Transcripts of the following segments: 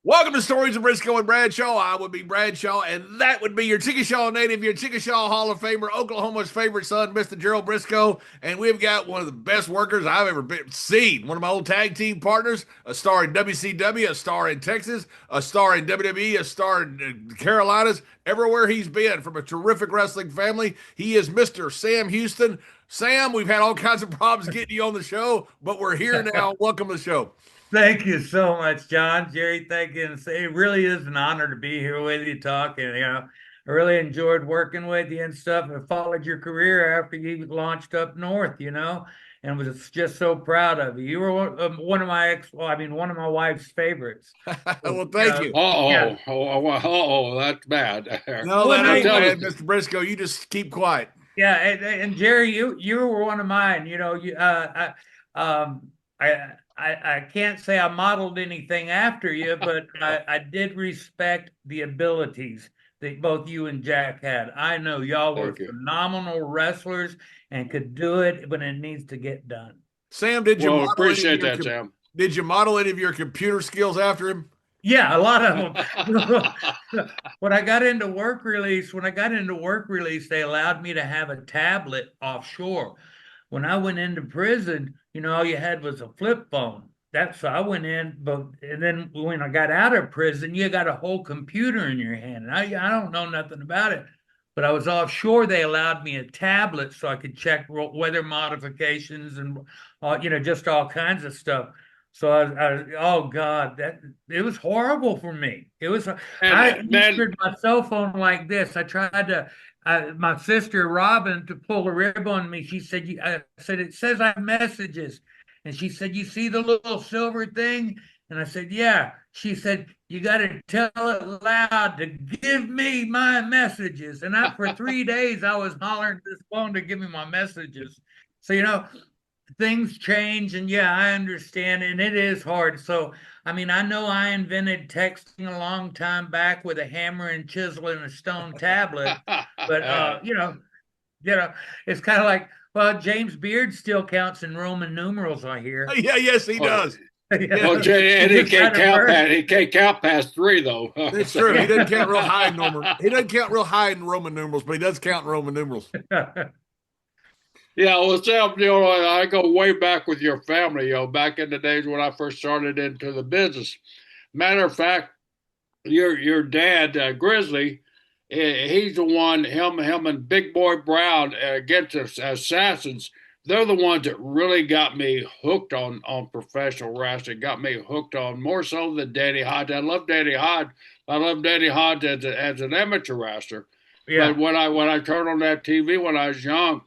Welcome to Stories of Brisco and Bradshaw. I would be Bradshaw, and that would be your Chickasaw native, your Chickasaw Hall of Famer, Oklahoma's favorite son, Mr. Gerald Brisco. And we've got one of the best workers I've ever seen. One of my old tag team partners, a star in WCW, a star in Texas, a star in WWE, a star in the Carolinas, everywhere he's been from a terrific wrestling family. He is Mr. Sam Houston. Sam, we've had all kinds of problems getting you on the show, but we're here now. Welcome to the show. Thank you so much, John. Jerry, thank you. And it really is an honor to be here with you talking. I really enjoyed working with you and stuff. I followed your career after you launched up north, and was just so proud of you. You were one of my one of my wife's favorites. So, Well, thank you. yeah. That's bad. No, Well, that no, ain't Tell us, bad, Mr. Brisco. You just keep quiet. yeah, and Jerry, you were one of mine. I can't say I modeled anything after you, but I did respect the abilities that both you and Jack had. I know y'all were thank you. phenomenal wrestlers and could do it when it needs to get done. Sam, did you Well, model any of appreciate your that, Sam. did you model any of your computer skills after him? Yeah, a lot of them. When I got into work release, they allowed me to have a tablet offshore. When I went into prison, all you had was a flip phone. That's so I went in, and then when I got out of prison, you got a whole computer in your hand. And I don't know nothing about it, but I was offshore. They allowed me a tablet so I could check weather modifications and just all kinds of stuff. So oh God, that it was horrible for me. I Man, answered my cell phone like this. I tried to. My sister Robin to pull a rib on me. She said, I said, it says I have messages. And she said, you see the little silver thing? And I said, yeah. She said, you got to tell it loud to give me my messages. And for 3 days, I was hollering this phone to give me my messages. So, things change. And yeah, I understand. And it is hard. So, I know I invented texting a long time back with a hammer and chisel and a stone tablet. But, it's kind of like, well, James Beard still counts in Roman numerals, I hear. Yeah, yes, he well, does. well, Yeah, Jay, and he Just can't kind of count bird. past. He can't count past three, though. it's true. He doesn't count real high in normal. He doesn't count real high in Roman numerals, but he does count in Roman numerals. Yeah, well, Sam, I go way back with your family. Back in the days when I first started into the business. Matter of fact, your dad, Grizzly, he's the one. Him and Big Boy Brown against assassins. They're the ones that really got me hooked on professional wrestling. Got me hooked on more so than Danny Hodge. I love Danny Hodge. I love Danny Hodge as an amateur wrestler. But Yeah. when I turned on that TV when I was young,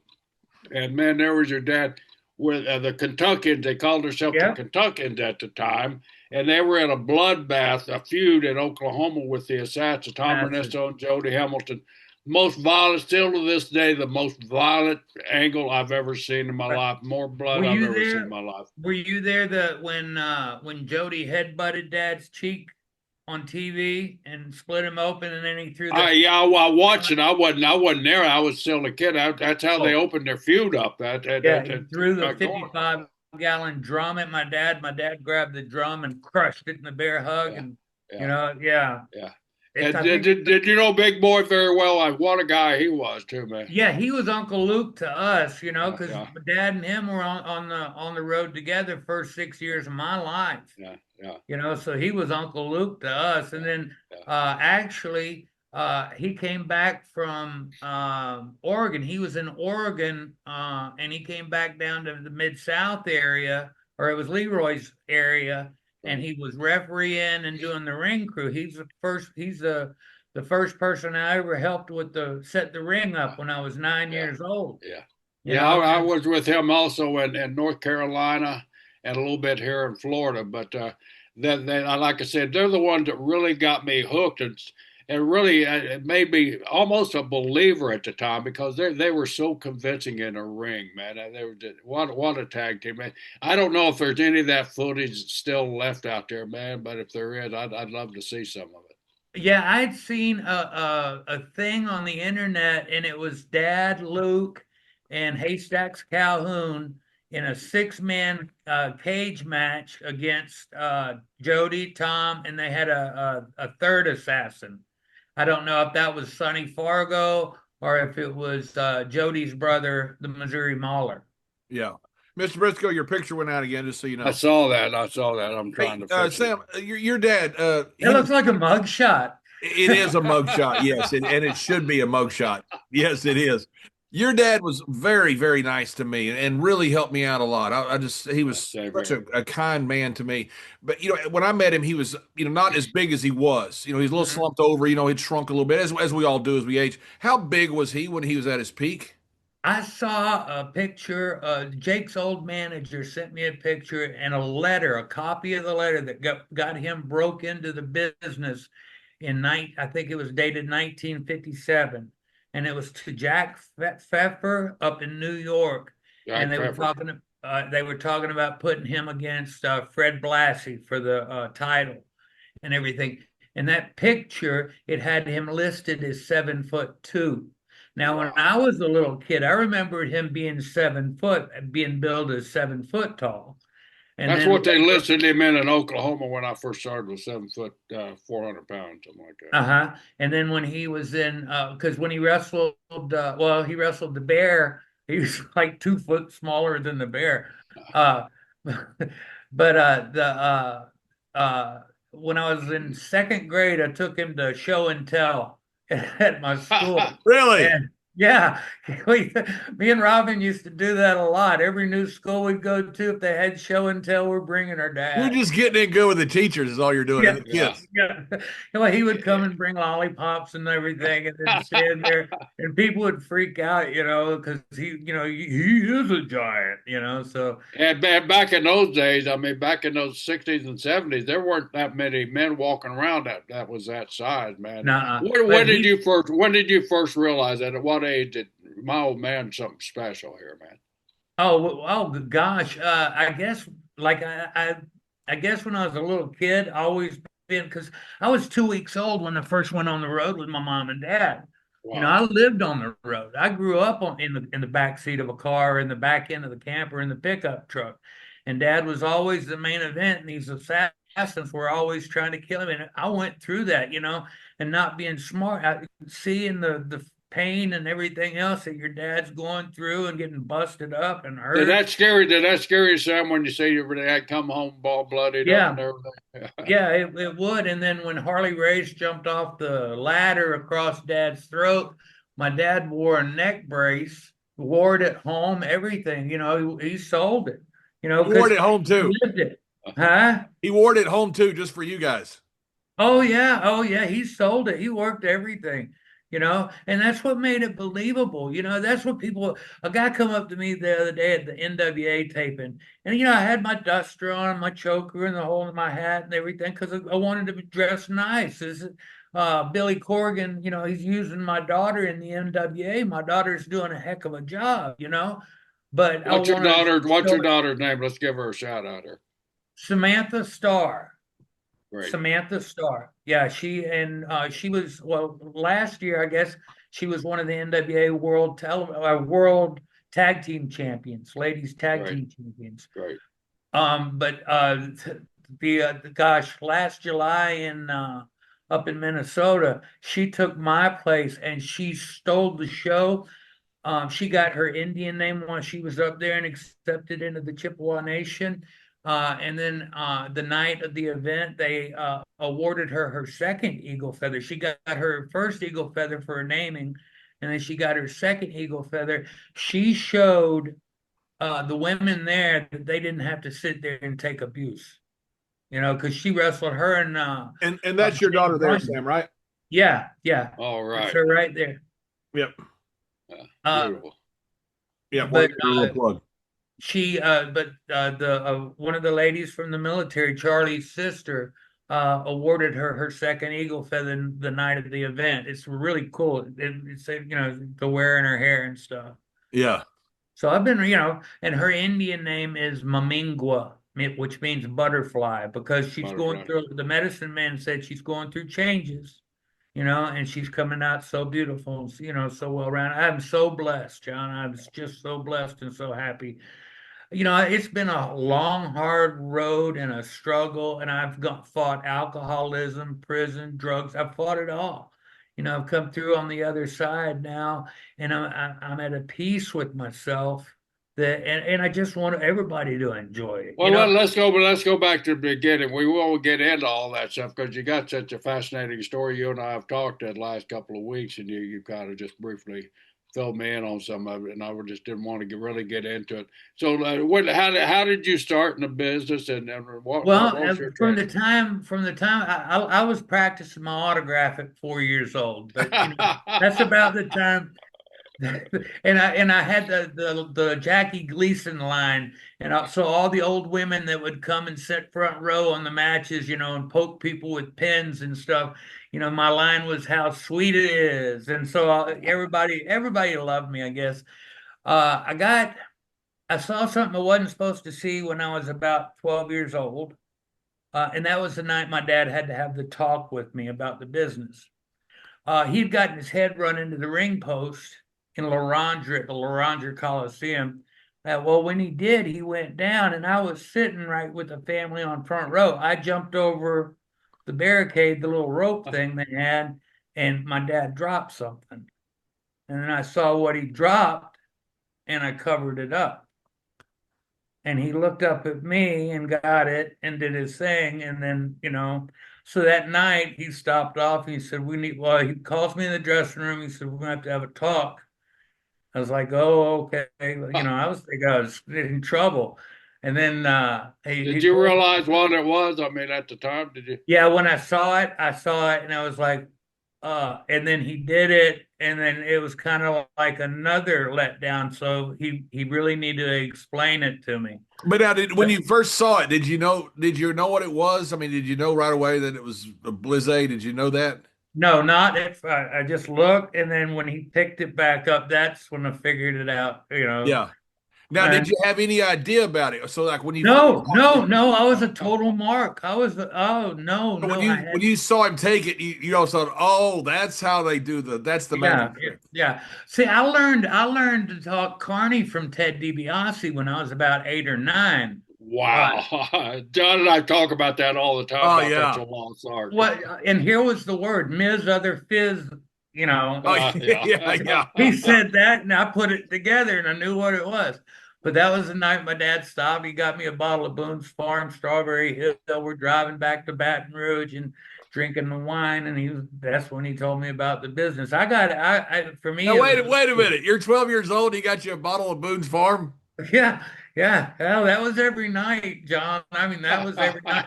and man, there was your dad with the Kentuckians. They called themselves the Yeah. Kentuckians at the time, and they were in a bloodbath, a feud in Oklahoma with the assassins, Tom Massive. Ernesto and Jody Hamilton. Most violent, still to this day, the most violent angle I've ever seen in my life. More blood Were I've you ever seen in there? my life. Were you there when Jody headbutted Dad's cheek on TV and split him open, and then he threw the Yeah, I watched it. I wasn't there. I was still a kid. That's how they oh opened their feud up. yeah, he threw the Got going. 55-gallon drum at my dad. My dad grabbed the drum and crushed it in the bear hug, Yeah, and yeah, yeah, yeah. it's And I did, think did, did you know Big Boy very well? Like what a guy he was too, man. yeah, he was Uncle Luke to us, Yeah, because yeah, Dad and him were on the road together first 6 years of my life. yeah, yeah, So he was Uncle Luke to us. And yeah, then yeah. actually he came back from Oregon. He was in Oregon and he came back down to the Mid-South area, or it was Leroy's area, and Right. he was refereeing and doing the ring crew. He's the first person I ever helped with set the ring up when I was nine Yeah, years old. yeah, You yeah. know, I and was with him also in North Carolina and a little bit here in Florida. But then, like I said, they're the ones that really got me hooked and really it made me almost a believer at the time because they were so convincing in a ring, man. They were what a tag team, man. I don't know if there's any of that footage still left out there, man. But if there is, I'd love to see some of it. yeah, I'd seen a thing on the internet, and it was Dad, Luke, and Haystacks Calhoun in a 6-man cage match against Jody, Tom, and they had a third assassin. I don't know if that was Sonny Fargo or if it was Jody's brother, the Missouri Mauler. Yeah. Mr. Briscoe, your picture went out again, just so you know. I saw that. I'm trying to fix Sam, your dad. It looks like a mug shot. It is a mugshot, yes, and it should be a mugshot. Yes, it is. Your dad was very, very nice to me and really helped me out a lot. He was such a kind man to me. But, when I met him, he was, not as big as he was. He's a little slumped over, he'd shrunk a little bit, as we all do as we age. How big was he when he was at his peak? I saw a picture. Jake's old manager sent me a picture and a copy of the letter that got him broke into the business I think it was dated 1957. And it was to Jack Pfeffer up in New York. And they were talking about putting him against Fred Blassie for the title and everything. And that picture, it had him listed as 7'2". Now, when I was a little kid, I remembered him being 7 foot, being billed as 7 foot tall. And that's what they listed him in Oklahoma when I first started, was 7 foot, 400 pounds, something like that. And then when he was in, because when he wrestled, he wrestled the bear. He was like 2 foot smaller than the bear. When I was in 2nd grade, I took him to show and tell at my school. Really? And, yeah, me and Robin used to do that a lot. Every new school we'd go to, if they had show and tell, we're bringing our dad. You're just getting in good with the teachers is all you're doing. Yeah, yes. Well, he would come and bring lollipops and everything, and then stand there, and people would freak out, because he is a giant, So and back in those days, back in those 60s and 70s, there weren't that many men walking around that was that size, man. When did you first realize that? At what age did my old man something special here, man? Oh gosh, I guess I guess when I was a little kid, I always been, because I was 2 weeks old when I first went on the road with my mom and dad. Wow. I lived on the road. I grew up in the back seat of a car, in the back end of the camper, in the pickup truck, and Dad was always the main event, and these assassins were always trying to kill him. And I went through that, and not being smart, seeing the pain and everything else that your dad's going through and getting busted up and hurt. Did that scare you, Sam, when you say you really had come home ball bloodied up and everything? Yeah, it would. And then when Harley Race jumped off the ladder across Dad's throat, my dad wore a neck brace, wore it at home, everything. He sold it. He wore it at home too. He lived it. Huh? He wore it at home too, just for you guys. Oh yeah. He sold it. He worked everything. And that's what made it believable. That's what a guy come up to me the other day at the NWA taping, and, I had my duster on, my choker, and the hole in my hat and everything, because I wanted to be dressed nice. This is Billy Corgan, he's using my daughter in the NWA. My daughter's doing a heck of a job, but what's your daughter's name? Let's give her a shout out here. Samantha Star. Great. Samantha Star. Yeah, she was, last year, I guess, she was one of the NWA World Tag Team Champions, ladies tag team champions. Great. Last July up in Minnesota, she took my place and she stole the show. She got her Indian name while she was up there and accepted into the Chippewa Nation. And then the night of the event, they awarded her second Eagle Feather. She got her first Eagle Feather for her naming, and then she got her second Eagle Feather. She showed the women there that they didn't have to sit there and take abuse, because she wrestled her and that's your daughter there, Sam, right? Yeah. All right. That's her right there. Yep. Beautiful. Yeah, but plug. She, one of the ladies from the military, Charlie's sister, awarded her second Eagle Feather the night of the event. It's really cool. It's to wear in her hair and stuff. Yeah. So I've been, and her Indian name is Mamingua, which means butterfly, because she's going through. The medicine man said she's going through changes, and she's coming out so beautiful, so well rounded. I'm so blessed, John. I'm just so blessed and so happy. It's been a long, hard road and a struggle, and fought alcoholism, prison, drugs. I've fought it all. I've come through on the other side now, and I'm at a peace with myself and I just want everybody to enjoy it. Well, let's go back to the beginning. We will get into all that stuff because you got such a fascinating story. You and I have talked the last couple of weeks, and you kind of just briefly filled me in on some of it, and I just didn't want to really get into it. So, how did you start in the business, and what was your from the time I was practicing my autograph at 4 years old, but that's about the time. And I had the Jackie Gleason line, and so all the old women that would come and sit front row on the matches, and poke people with pens and stuff. My line was "How sweet it is," and so everybody loved me, I guess. I saw something I wasn't supposed to see when I was about 12 years old, and that was the night my dad had to have the talk with me about the business. He'd gotten his head run into the ring post in La Rondra at the La Rondra Coliseum. Well, when he did, he went down, and I was sitting right with the family on front row. I jumped over the barricade, the little rope thing they had, and my dad dropped something. And then I saw what he dropped, and I covered it up. And he looked up at me and got it and did his thing. And then, so that night he stopped off and he said, he calls me in the dressing room. He said, we're going to have a talk. I was like, oh, okay. I was thinking I was in trouble. And then did you realize what it was? I mean, at the time, did you? Yeah, when I saw it, and I was like, and then he did it, and then it was kind of like another letdown. So he really needed to explain it to me. But now, when you first saw it, did you know what it was? I mean, did you know right away that it was a blizzard? Did you know that? No, not if I just looked, and then when he picked it back up, that's when I figured it out. Yeah. Now, did you have any idea about it? So, like when you no, I was a total mark. I was oh no, so no. when you saw him take it, you also thought, oh, that's how they do that's the magic trick. Yeah. See, I learned to talk Carney from Ted DiBiase when I was about 8 or 9. Wow. John and I talk about that all the time. Oh, about yeah. Such a lost art. What? And here was the word, Ms. Other Fizz, Oh, yeah. He said that, and I put it together, and I knew what it was. But that was the night my dad stopped. He got me a bottle of Boone's Farm Strawberry Hill. We're driving back to Baton Rouge and drinking the wine, and that's when he told me about the business. For me. Now, wait a minute. You're 12 years old. He got you a bottle of Boone's Farm. Yeah. Hell, that was every night, John. I mean, that was every night.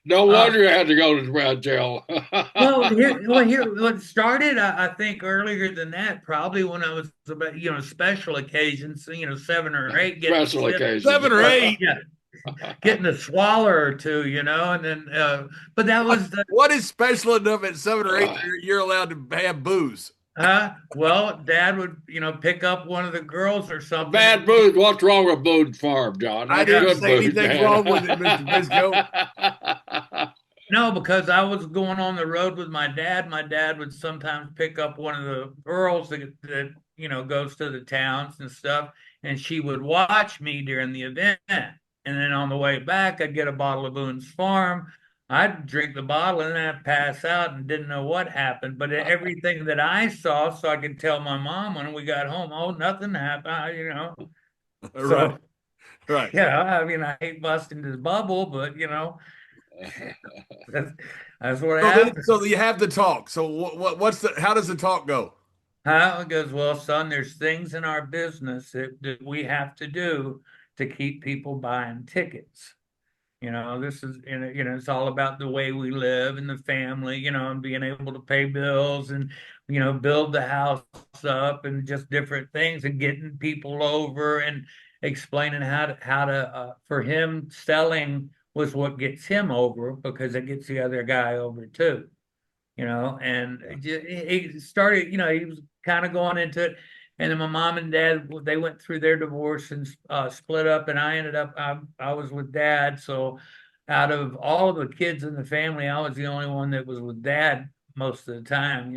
No wonder you had to go to jail. It started, I think, earlier than that, probably when I was about, special occasions, 7 or 8. Special occasions. 7 or 8. Yeah. Getting a swallow or two, and then, but that was what is special enough at 7 or 8 you're allowed to have booze? Well, Dad would, pick up one of the girls or something. Bad booze. What's wrong with Boone's Farm, John? I didn't say anything wrong with it, Mr. Brisco. No, because I was going on the road with my dad. My dad would sometimes pick up one of the girls that goes to the towns and stuff, and she would watch me during the event. And then on the way back, I'd get a bottle of Boone's Farm. I'd drink the bottle and then I'd pass out and didn't know what happened. But everything that I saw, so I could tell my mom when we got home, oh, nothing happened, So, right. Yeah, I mean, I hate busting this bubble, but that's what happened. So you have the talk. So how does the talk go? It goes, well, son, there's things in our business that we have to do to keep people buying tickets. This is, it's all about the way we live and the family, and being able to pay bills and, build the house up and just different things and getting people over and explaining how to for him, selling was what gets him over because it gets the other guy over too, and he started, he was kind of going into it. And then my mom and dad, they went through their divorce and split up, and I ended up, I was with Dad. So out of all of the kids in the family, I was the only one that was with Dad most of the time,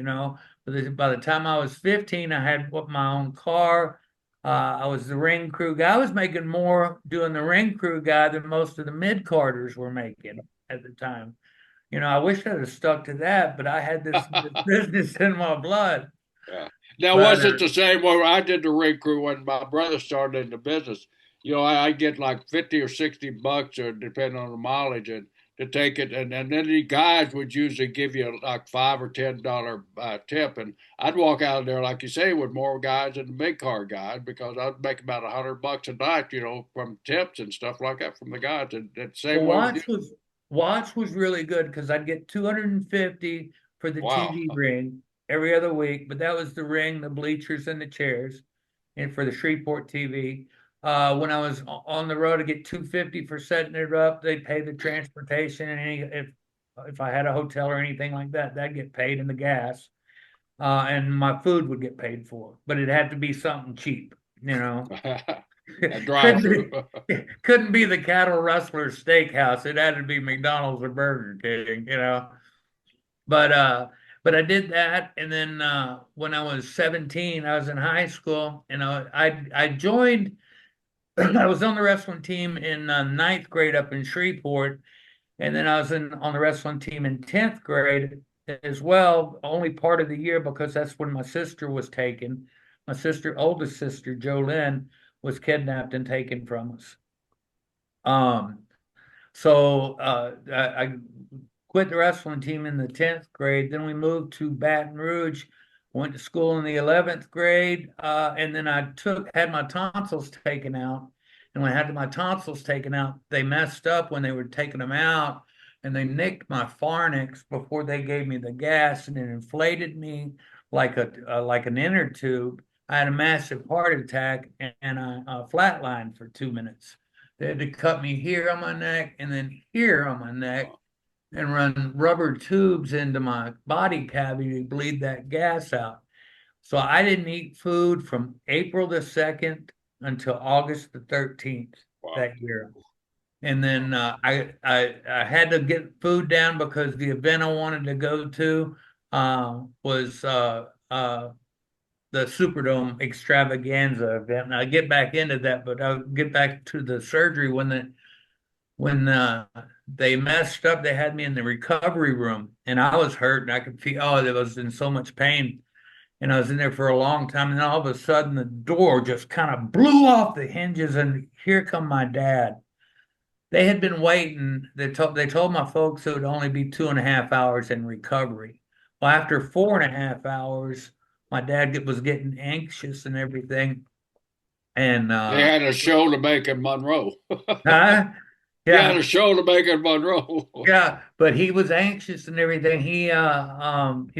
But by the time I was 15, I had my own car. I was the ring crew guy. I was making more doing the ring crew guy than most of the mid-carders were making at the time. I wish I'd have stuck to that, but I had this business in my blood. Yeah. Now, But was it the same way I did the ring crew when my brother started in the business? I get like 50 or 60 bucks, or depending on the mileage, and to take it, and then the guys would usually give you like $5 or $10 tip, and I'd walk out of there like you say with more guys than the big car guys because I'd make about $100 a night, from tips and stuff like that from the guys. And the same well, way with you. Watts was really good because I'd get 250 for the Wow. TV ring every other week, but that was the ring, the bleachers, and the chairs, and for the Shreveport TV. When I was on the road, I get 250 for setting it up. They'd pay the transportation, and if I had a hotel or anything like that, that'd get paid in the gas. And my food would get paid for, but it had to be something cheap. A drive through. Couldn't be the Cattle Rustler Steakhouse. It had to be McDonald's or Burger King. But but I did that, and then when I was 17, I was in high school, and I joined. I was on the wrestling team in ninth grade up in Shreveport, and then I was on the wrestling team in 10th grade as well, only part of the year because that's when my sister was taken. My oldest sister, Jolyn, was kidnapped and taken from us. So I quit the wrestling team in the 10th grade. Then we moved to Baton Rouge, went to school in the 11th grade, and then I had my tonsils taken out. And when I had my tonsils taken out, they messed up when they were taking them out, and they nicked my pharynx before they gave me the gas, and it inflated me like an inner tube. I had a massive heart attack, and I flatlined for 2 minutes. They had to cut me here on my neck and then here on my neck and run rubber tubes into my body cavity to bleed that gas out. So I didn't eat food from April the 2nd until August the 13th Wow. that year. And then I had to get food down because the event I wanted to go to was the Superdome extravaganza event. And I'll get back into that, but I'll get back to the surgery when they messed up. They had me in the recovery room, and I was hurt, and I could feel, I was in so much pain, and I was in there for a long time. And then all of a sudden, the door just kind of blew off the hinges, and here come my dad. They had been waiting. They told my folks it would only be 2.5 hours in recovery. Well, after 4.5 hours, my dad was getting anxious and everything. And They had a show to make in Monroe. huh? He had Yeah, a show to make in Monroe. yeah, but he was anxious and everything. He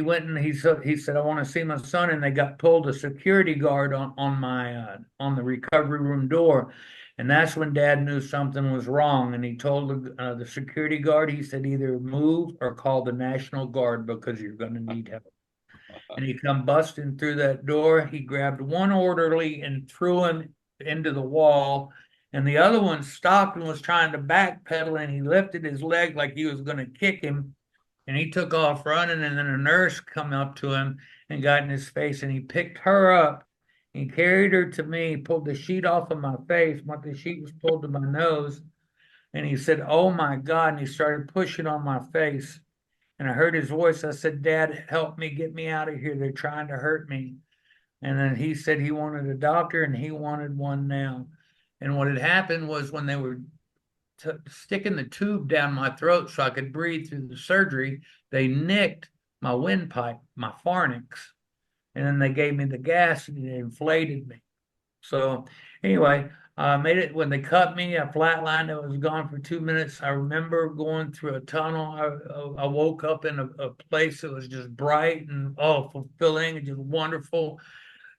went and he said, I want to see my son, and they pulled a security guard on the recovery room door. And that's when Dad knew something was wrong. And he told the security guard, he said, either move or call the National Guard because you're going to need help. And he come busting through that door. He grabbed one orderly and threw him into the wall. And the other one stopped and was trying to backpedal, and he lifted his leg like he was going to kick him. And he took off running, and then a nurse come up to him and got in his face, and he picked her up. He carried her to me, pulled the sheet off of my face. The sheet was pulled to my nose. And he said, oh my God. And he started pushing on my face. And I heard his voice. I said, Dad, help me, get me out of here. They're trying to hurt me. And then he said he wanted a doctor, and he wanted one now. And what had happened was when they were sticking the tube down my throat so I could breathe through the surgery, they nicked my windpipe, my pharynx. And then they gave me the gas, and it inflated me. So anyway, I made it. When they cut me, I flatlined. I was gone for 2 minutes. I remember going through a tunnel. I woke up in a place that was just bright and fulfilling and just wonderful.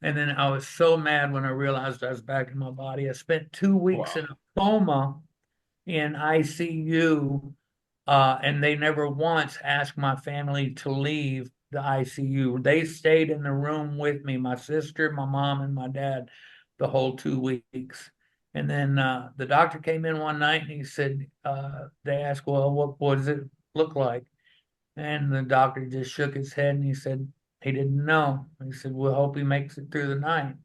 And then I was so mad when I realized I was back in my body. I spent 2 weeks in a coma in ICU, and they never once asked my family to leave the ICU. They stayed in the room with me, my sister, my mom, and my dad, the whole 2 weeks. And then the doctor came in one night, and he said, they asked, well, what does it look like? And the doctor just shook his head, and he said he didn't know. He said, we'll hope he makes it through the night.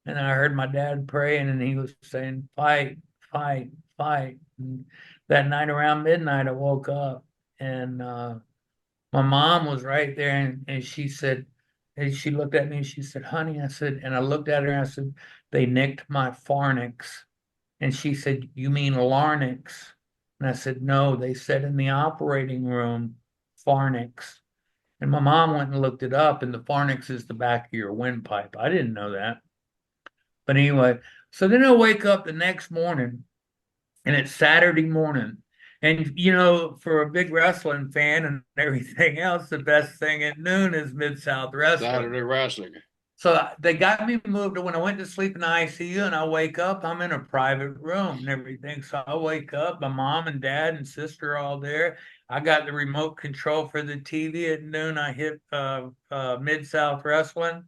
And I heard my dad praying, and he was saying, "Fight, fight, fight." And that night around midnight, I woke up, and my mom was right there, and she said, and she looked at me and she said, "Honey," I said, and I looked at her and I said, "They nicked my pharynx." And she said, "You mean larynx?" And I said, "No, they said in the operating room, pharynx." And my mom went and looked it up, and the pharynx is the back of your windpipe. I didn't know that. But anyway, so then I wake up the next morning, and it's Saturday morning. And for a big wrestling fan and everything else, the best thing at noon is Mid-South Wrestling. Saturday wrestling. So they got me moved. When I went to sleep in the ICU and I wake up, I'm in a private room and everything. So I wake up, my mom and dad and sister are all there. I got the remote control for the TV at noon. I hit Mid-South Wrestling,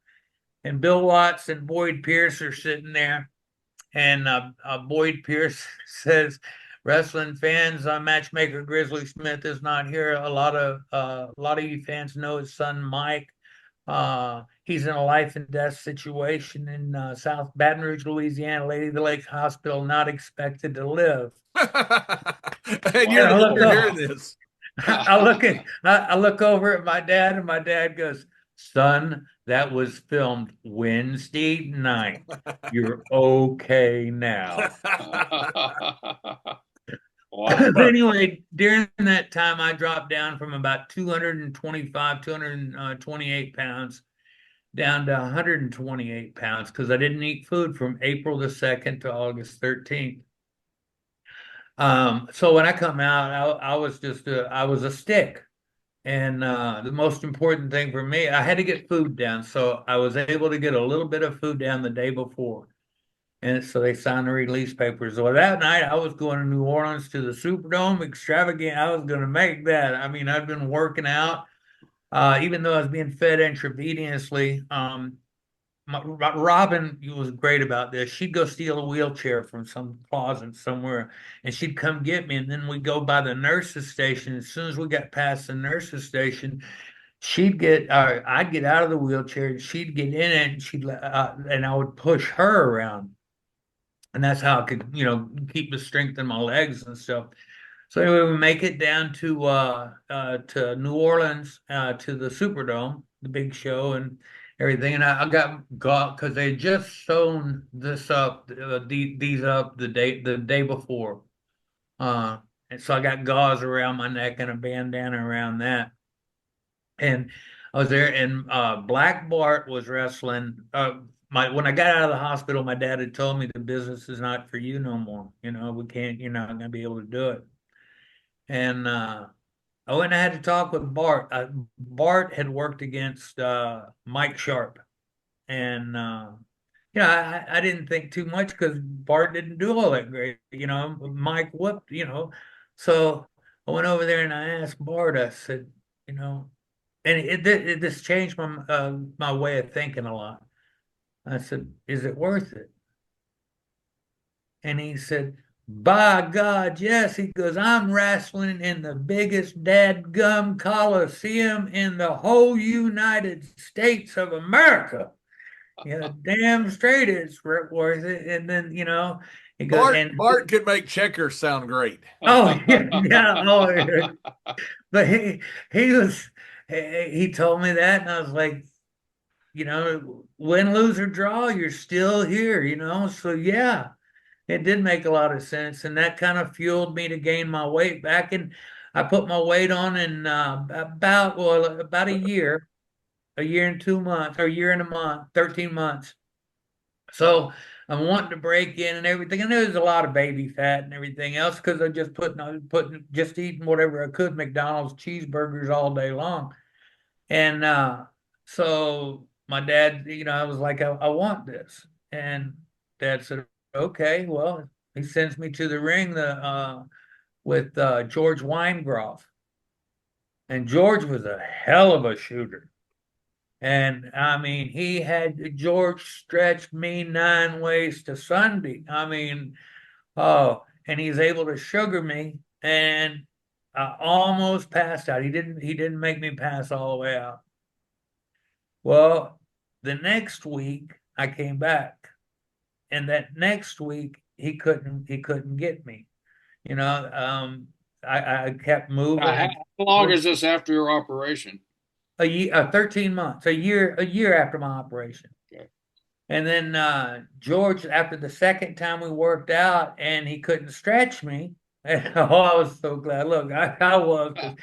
and Bill Watts and Boyd Pierce are sitting there. And Boyd Pierce says, "Wrestling fans, matchmaker Grizzly Smith is not here. A lot of you fans know his son Mike. He's in a life and death situation in South Baton Rouge, Louisiana, Lady of the Lake Hospital, not expected to live." And Wow. you're hearing this. I look over at my dad, and my dad goes, "Son, that was filmed Wednesday night. You're okay now." Wow. Anyway, during that time, I dropped down from about 225, 228 pounds down to 128 pounds because I didn't eat food from April the 2nd to August 13th. So when I come out, I was I was a stick. And the most important thing for me, I had to get food down. So I was able to get a little bit of food down the day before. And so they signed the release papers. So that night I was going to New Orleans to the Superdome extravagant. I was going to make that. I mean, I'd been working out, even though I was being fed intravenously. Robin was great about this. She'd go steal a wheelchair from some closet somewhere, and she'd come get me. And then we'd go by the nurse's station. As soon as we got past the nurse's station, I'd get out of the wheelchair, and she'd get in it, and and I would push her around, and that's how I could, keep the strength in my legs and stuff. So anyway, we make it down to New Orleans, to the Superdome, the big show and everything. And I got because they had just sewn this up, these up the day before, and so I got gauze around my neck and a bandana around that. And I was there, and Black Bart was wrestling. When I got out of the hospital, my dad had told me the business is not for you no more. We can't. You're not going to be able to do it. And I went and I had to talk with Bart. Bart had worked against Mike Sharp, and I didn't think too much because Bart didn't do all that great. Mike whooped. So I went over there and I asked Bart. I said, and this changed my way of thinking a lot. I said, "Is it worth it?" And he said, "By God, yes." He goes, "I'm wrestling in the biggest dadgum coliseum in the whole United States of America. Damn straight it's worth it." And then, he goes, Bart could make checkers sound great. oh, yeah, oh, yeah. But he told me that, and I was like, win, lose, or draw, you're still here, So yeah, it did make a lot of sense, and that kind of fueled me to gain my weight back. And I put my weight on in about a year and 2 months, or a year and a month, 13 months. So I'm wanting to break in and everything, and there's a lot of baby fat and everything else because I just putting just eating whatever I could, McDonald's cheeseburgers all day long. And so my dad, I was like, I want this. And dad said, "Okay, well," he sends me to the ring with George Weingroff. And George was a hell of a shooter. And I mean, George stretched me 9 ways to Sunday. I mean, oh, and he's able to sugar me, and I almost passed out. He didn't make me pass all the way out. Well, the next week I came back, and that next week he couldn't get me. You know, I kept moving. How long is this after your operation? A year, 13 months, a year after my operation. Okay. And then George, after the second time we worked out and he couldn't stretch me, and oh, I was so glad. Look, I was, 'cause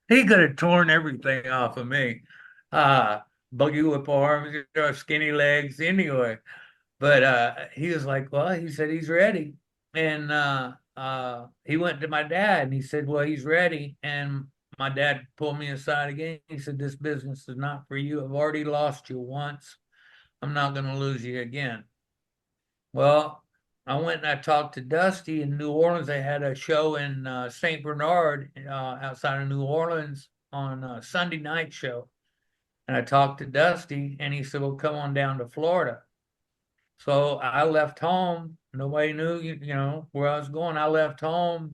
he could have torn everything off of me. Uh, Buggy whip arms, skinny legs, anyway. But he was like, well, he said he's ready. And he went to my dad and he said, well, he's ready. And my dad pulled me aside again. He said, this business is not for you. I've already lost you once. I'm not going to lose you again. Well, I went and I talked to Dusty in New Orleans. They had a show in St. Bernard outside of New Orleans on a Sunday night show. And I talked to Dusty and he said, well, come on down to Florida. So I left home. Nobody knew, where I was going. I left home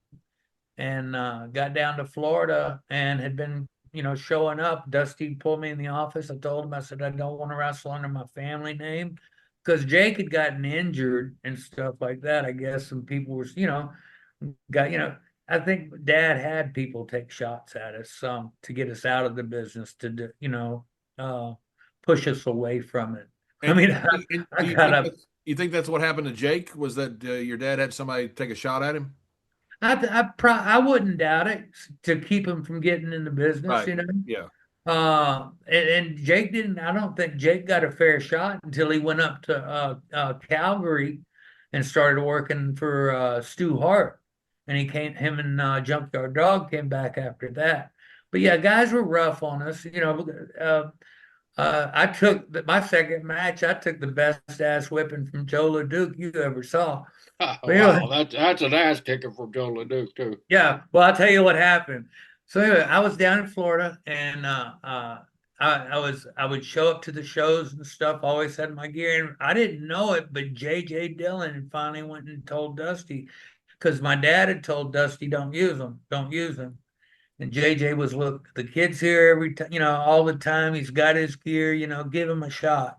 and got down to Florida and had been, showing up. Dusty pulled me in the office. I told him, I said, I don't want to wrestle under my family name because Jake had gotten injured and stuff like that, I guess. And people were, I think Dad had people take shots at us to get us out of the business, push us away from it. And, I mean, you think that's what happened to Jake? Was that your dad had somebody take a shot at him? I wouldn't doubt it to keep him from getting in the business, Right. Yeah. And Jake didn't. I don't think Jake got a fair shot until he went up to Calgary and started working for Stu Hart, and him and Junkyard Dog came back after that. But yeah, guys were rough on us, I took my second match. I took the best ass whipping from Joe LeDuc you ever saw. Wow, that's an ass kicking from Joe LeDuc too. Yeah, well, I'll tell you what happened. So anyway, I was down in Florida, and I would show up to the shows and stuff. Always had my gear, and I didn't know it, but J.J. Dillon finally went and told Dusty, because my dad had told Dusty, don't use them. And JJ was, look, the kid's here every time, all the time. He's got his gear, give him a shot.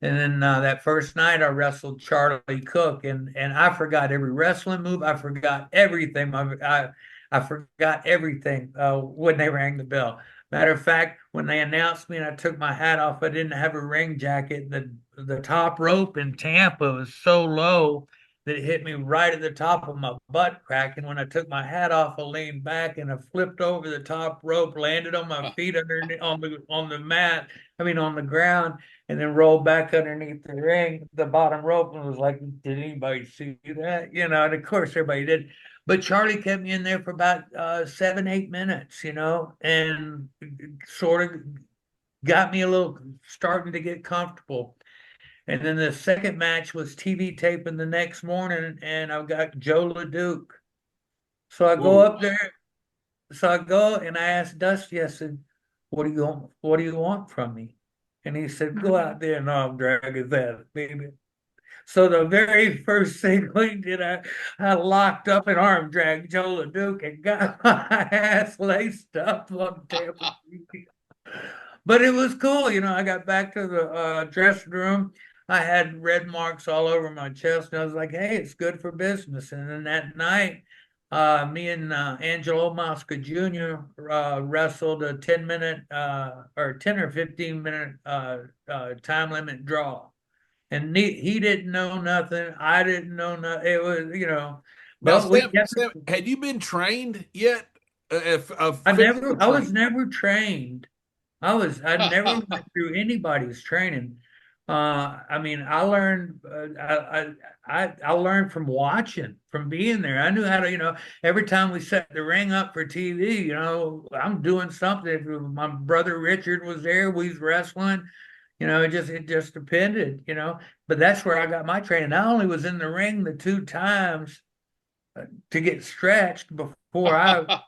And then that first night I wrestled Charlie Cook, and I forgot every wrestling move. I forgot everything. I forgot everything when they rang the bell. Matter of fact, when they announced me and I took my hat off, I didn't have a ring jacket. The top rope in Tampa was so low that it hit me right at the top of my butt crack. And when I took my hat off, I leaned back and I flipped over the top rope, landed on my feet underneath on the mat, on the ground, and then rolled back underneath the ring, the bottom rope, and was like, did anybody see that? And of course everybody did. But Charlie kept me in there for about 7-8 minutes, and sort of got me a little starting to get comfortable. And then the second match was TV taping the next morning, and I've got Joe LeDuc. So I go up there. So I go and I asked Dusty, I said, what do you want from me? And he said, go out there and arm drag his ass, baby. So the very first thing we did, I locked up and arm dragged Joe LeDuc and got my ass laced up on Tampa. But it was cool, I got back to the dressing room. I had red marks all over my chest, and I was like, hey, it's good for business. And then that night, me and Angelo Mosca Jr. Wrestled a 10-minute or 10 or 15-minute time limit draw. And he didn't know nothing. I didn't know nothing. It was, Now, Sam, had you been trained yet? I was never trained. I never went through anybody's training. I learned I learned from watching, from being there. I knew how to, every time we set the ring up for TV, I'm doing something. My brother Richard was there, we was wrestling, it just depended, But that's where I got my training. I only was in the ring the 2 times to get stretched before I,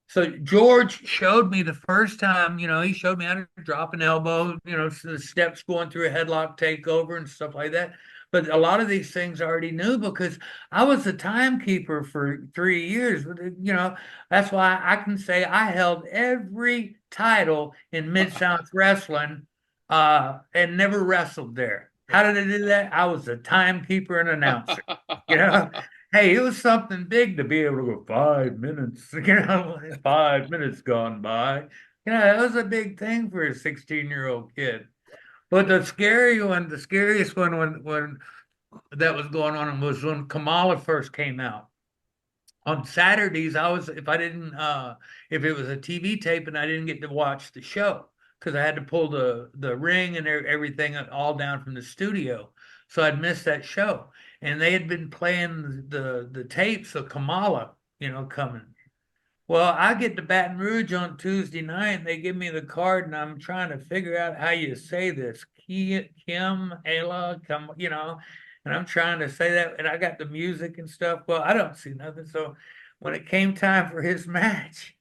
So George showed me the first time, he showed me how to drop an elbow, the steps going through a headlock takeover and stuff like that. But a lot of these things I already knew because I was a timekeeper for 3 years. That's why I can say I held every title in Mid-South Wrestling and never wrestled there. How did I do that? I was a timekeeper and announcer. You know, hey, it was something big to be able to go 5 minutes. 5 minutes gone by. That was a big thing for a 16-year-old kid. But the scariest one when that was going on was when Kamala first came out. On Saturdays, if I didn't if it was a TV tape and I didn't get to watch the show because I had to pull the ring and everything all down from the studio, so I'd miss that show. And they had been playing the tapes of Kamala, coming. Well, I get to Baton Rouge on Tuesday night, and they give me the card, and I'm trying to figure out how you say this. Kim, Ayla, and I'm trying to say that, and I got the music and stuff. Well, I don't see nothing. So when it came time for his match,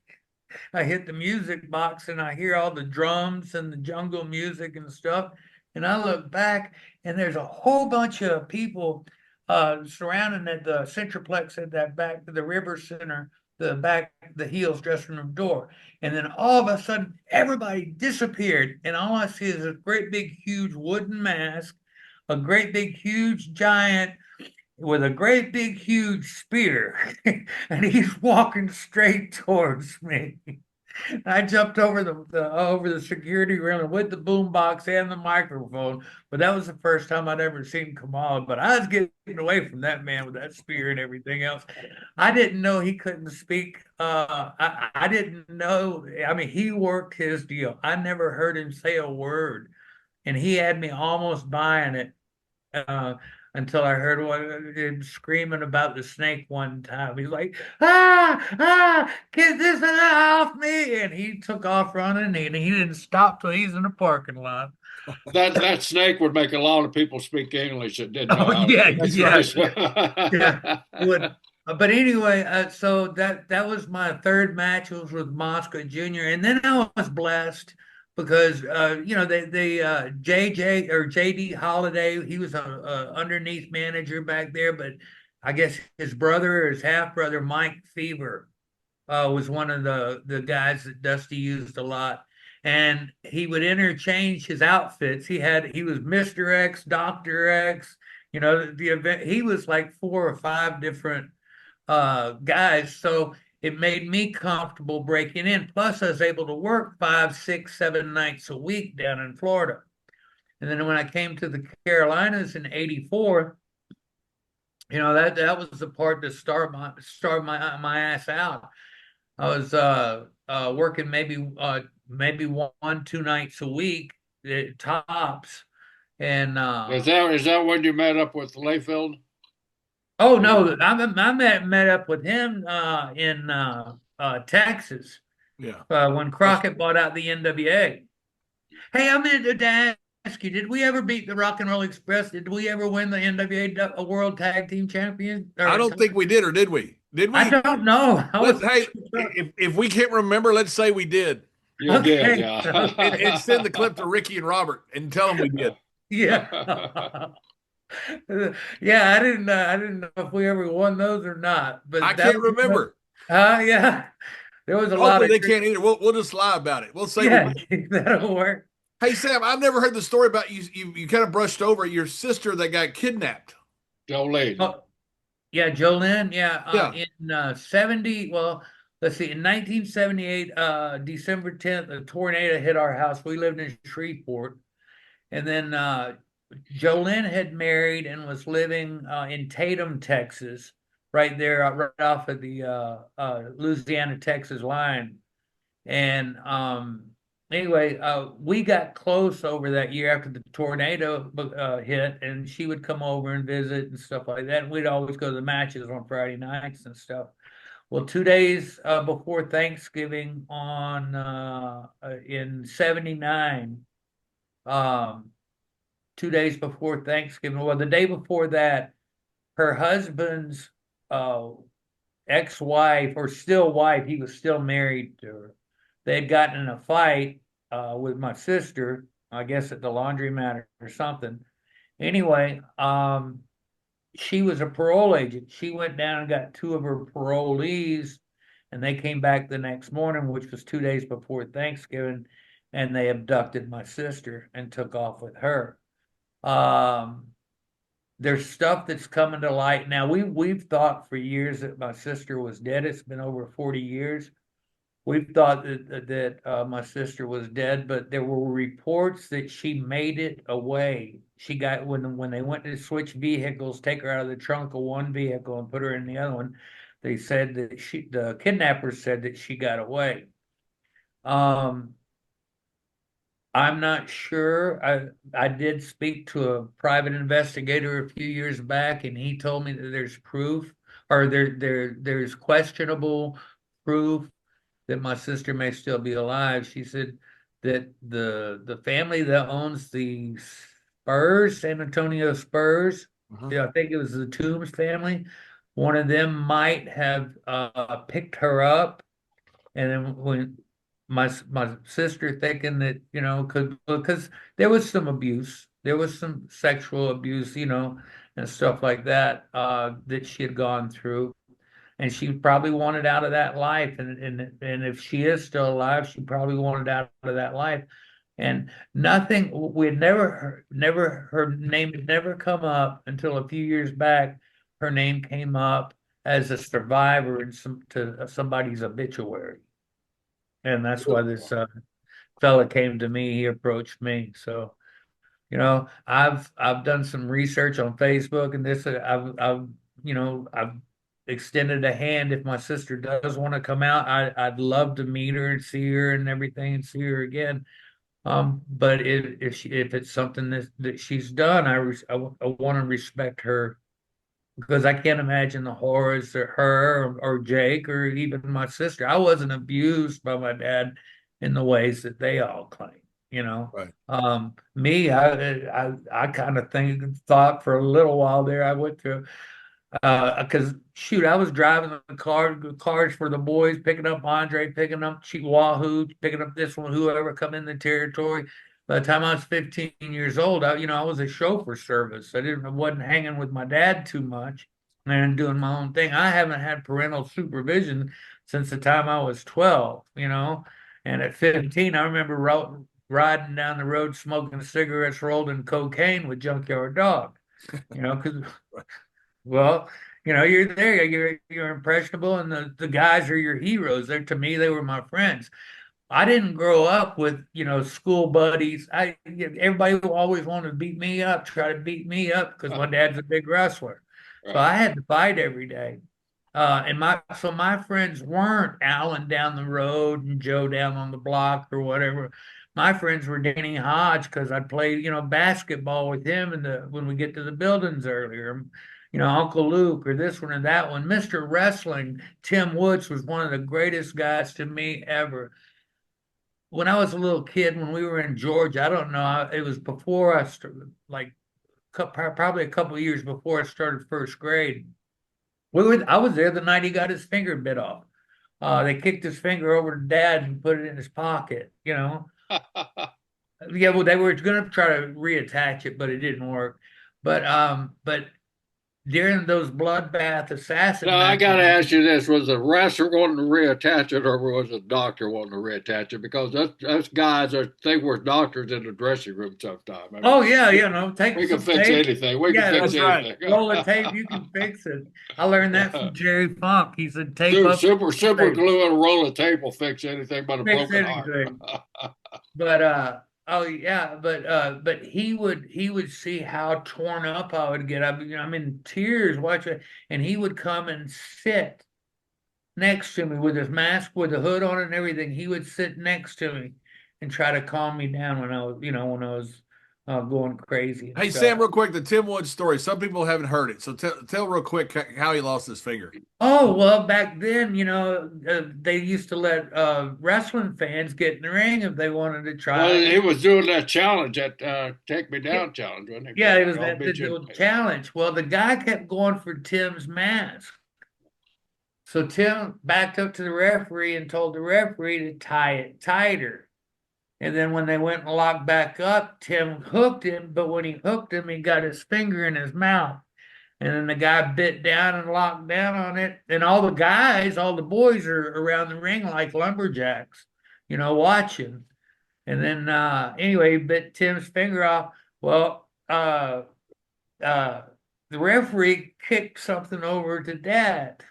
I hit the music box and I hear all the drums and the jungle music and stuff. And I look back, and there's a whole bunch of people surrounding at the Centraplex at that back, the River Center, the Heels dressing room door. And then all of a sudden, everybody disappeared. And all I see is a great big, huge wooden mask, a great big, huge giant with a great big, huge spear. And he's walking straight towards me. I jumped over the security railing with the boombox and the microphone, but that was the first time I'd ever seen Kamala. But I was getting away from that man with that spear and everything else. I didn't know he couldn't speak. I didn't know. I mean, he worked his deal. I never heard him say a word, and he had me almost buying it. Until I heard him screaming about the snake one time. He's like, get this off me. And he took off running, and he didn't stop till he's in the parking lot. That snake would make a lot of people speak English that didn't know Oh, how yeah, to yeah, speak. yeah. But anyway, so that was my third match. It was with Moscow Jr. And then I was blessed because they JJ or JD Holiday, he was a underneath manager back there, but I guess his brother or his half brother Mike Fever was one of the guys that Dusty used a lot. And he would interchange his outfits. He was Mr. X, Dr. X, the event. He was like 4 or 5 different guys. So it made me comfortable breaking in. Plus, I was able to work 5, 6, 7 nights a week down in Florida. And then when I came to the Carolinas in '84, that was the part that started my ass out. I was working maybe 1, 2 nights a week, tops. And Is that when you met up with Layfield? oh no, I met up with him in Texas. Yeah. When Crockett bought out the NWA. Hey, I meant to ask you, did we ever beat the Rock and Roll Express? Did we ever win the NWA World Tag Team Champion? I don't think we did, or did we? Did we? I don't know. Hey, if we can't remember, let's say we did. You did, yeah. And send the clip to Ricky and Robert and tell them we did. Yeah. Yeah, I didn't know if we ever won those or not. But I can't remember. Yeah. There was a lot Hopefully of they can't either. We'll just lie about it. We'll say that'll work. Hey Sam, I've never heard the story about you. You kind of brushed over your sister that got kidnapped. Jolyn. Oh, yeah, Jolyn. Yeah. In 70. Well, let's see. In 1978, December 10th, a tornado hit our house. We lived in Shreveport, and then Jolyn had married and was living in Tatum, Texas, right there, right off of the Louisiana-Texas line. And anyway, we got close over that year after the tornado hit, and she would come over and visit and stuff like that. And we'd always go to the matches on Friday nights and stuff. Well, 2 days before Thanksgiving in '79, 2 days before Thanksgiving. Well, the day before that, her husband's ex-wife, or still wife, he was still married to her. They had gotten in a fight with my sister, I guess at the laundromat or something. Anyway, she was a parole agent. She went down and got 2 of her parolees, and they came back the next morning, which was 2 days before Thanksgiving, and they abducted my sister and took off with her. There's stuff that's coming to light now. We've thought for years that my sister was dead. It's been over 40 years. We've thought that my sister was dead, but there were reports that she made it away. She got when they went to switch vehicles, take her out of the trunk of one vehicle and put her in the other one. They said that the kidnappers said that she got away. Um, I'm not sure. I did speak to a private investigator a few years back, and he told me that there's proof, or there's questionable proof that my sister may still be alive. She said that the family that owns the Spurs, San Antonio Spurs, yeah, I think it was the Toombs family. One of them might have picked her up, and then when my sister thinking that could because there was some abuse, there was some sexual abuse, and stuff like that that she had gone through, and she probably wanted out of that life, and if she is still alive, she probably wanted out of that life, and nothing. We had never her name had never come up until a few years back. Her name came up as a survivor in somebody's obituary. And that's why this fella came to me. He approached me. So, I've done some research on Facebook, and this I've extended a hand if my sister does want to come out. I'd love to meet her and see her and everything and see her again. But if it's something that she's done, I want to respect her, because I can't imagine the horrors that her or Jake or even my sister. I wasn't abused by my dad in the ways that they all claim, you know. Right. Me, I kind of thought for a little while there I went through because shoot, I was driving the cars for the boys, picking up Andre, picking up Wahoo, picking up this one, whoever come in the territory. By the time I was 15 years old, I was a chauffeur service. I wasn't hanging with my dad too much and doing my own thing. I haven't had parental supervision since the time I was 12, And at 15, I remember riding down the road smoking cigarettes rolled in cocaine with Junkyard Dog, because well, you're there, you're impressionable, and the guys are your heroes. To me, they were my friends. I didn't grow up with, school buddies. Everybody always wanted to beat me up, try to beat me up because my dad's a big wrestler. So I had to fight every day. So my friends weren't Alan down the road and Joe down on the block or whatever. My friends were Danny Hodge because I played, basketball with him when we get to the buildings earlier. Uncle Luke or this one or that one. Mr. Wrestling, Tim Woods was one of the greatest guys to me ever. When I was a little kid, when we were in Georgia, I don't know, it was before I started, like probably a couple of years before I started first grade. I was there the night he got his finger bit off. They kicked his finger over to Dad and put it in his pocket, Yeah, well, they were going to try to reattach it, but it didn't work. But during those bloodbath assassin Now, I matches, got to ask you this: was the wrestler wanting to reattach it, or was the doctor wanting to reattach it? Because us guys think we're doctors in the dressing room sometimes. Oh yeah, no, take we can some fix tape. anything. We Yeah, can fix that's right. anything. Roll the tape, you can fix it. I learned that from Jerry Funk. He said tape up. Super tape. glue and a roll of tape will fix anything but a Fix broken anything. heart. But oh yeah, but he would see how torn up I would get. I'm in tears watching, and he would come and sit next to me with his mask, with the hood on it and everything. He would sit next to me and try to calm me down when I was going crazy. Hey, Sam, real quick, the Tim Woods story. Some people haven't heard it, so tell real quick how he lost his finger. Oh, well, back then, they used to let wrestling fans get in the ring if they wanted to try. Well, he was doing that challenge, that Take Me Down challenge, wasn't he? Yeah, it was the challenge. Well, the guy kept going for Tim's mask. So Tim backed up to the referee and told the referee to tie it tighter. And then when they went and locked back up, Tim hooked him, but when he hooked him, he got his finger in his mouth. And then the guy bit down and locked down on it. And all the boys are around the ring like lumberjacks, watching. And then anyway, he bit Tim's finger off. Well, the referee kicked something over to Dad.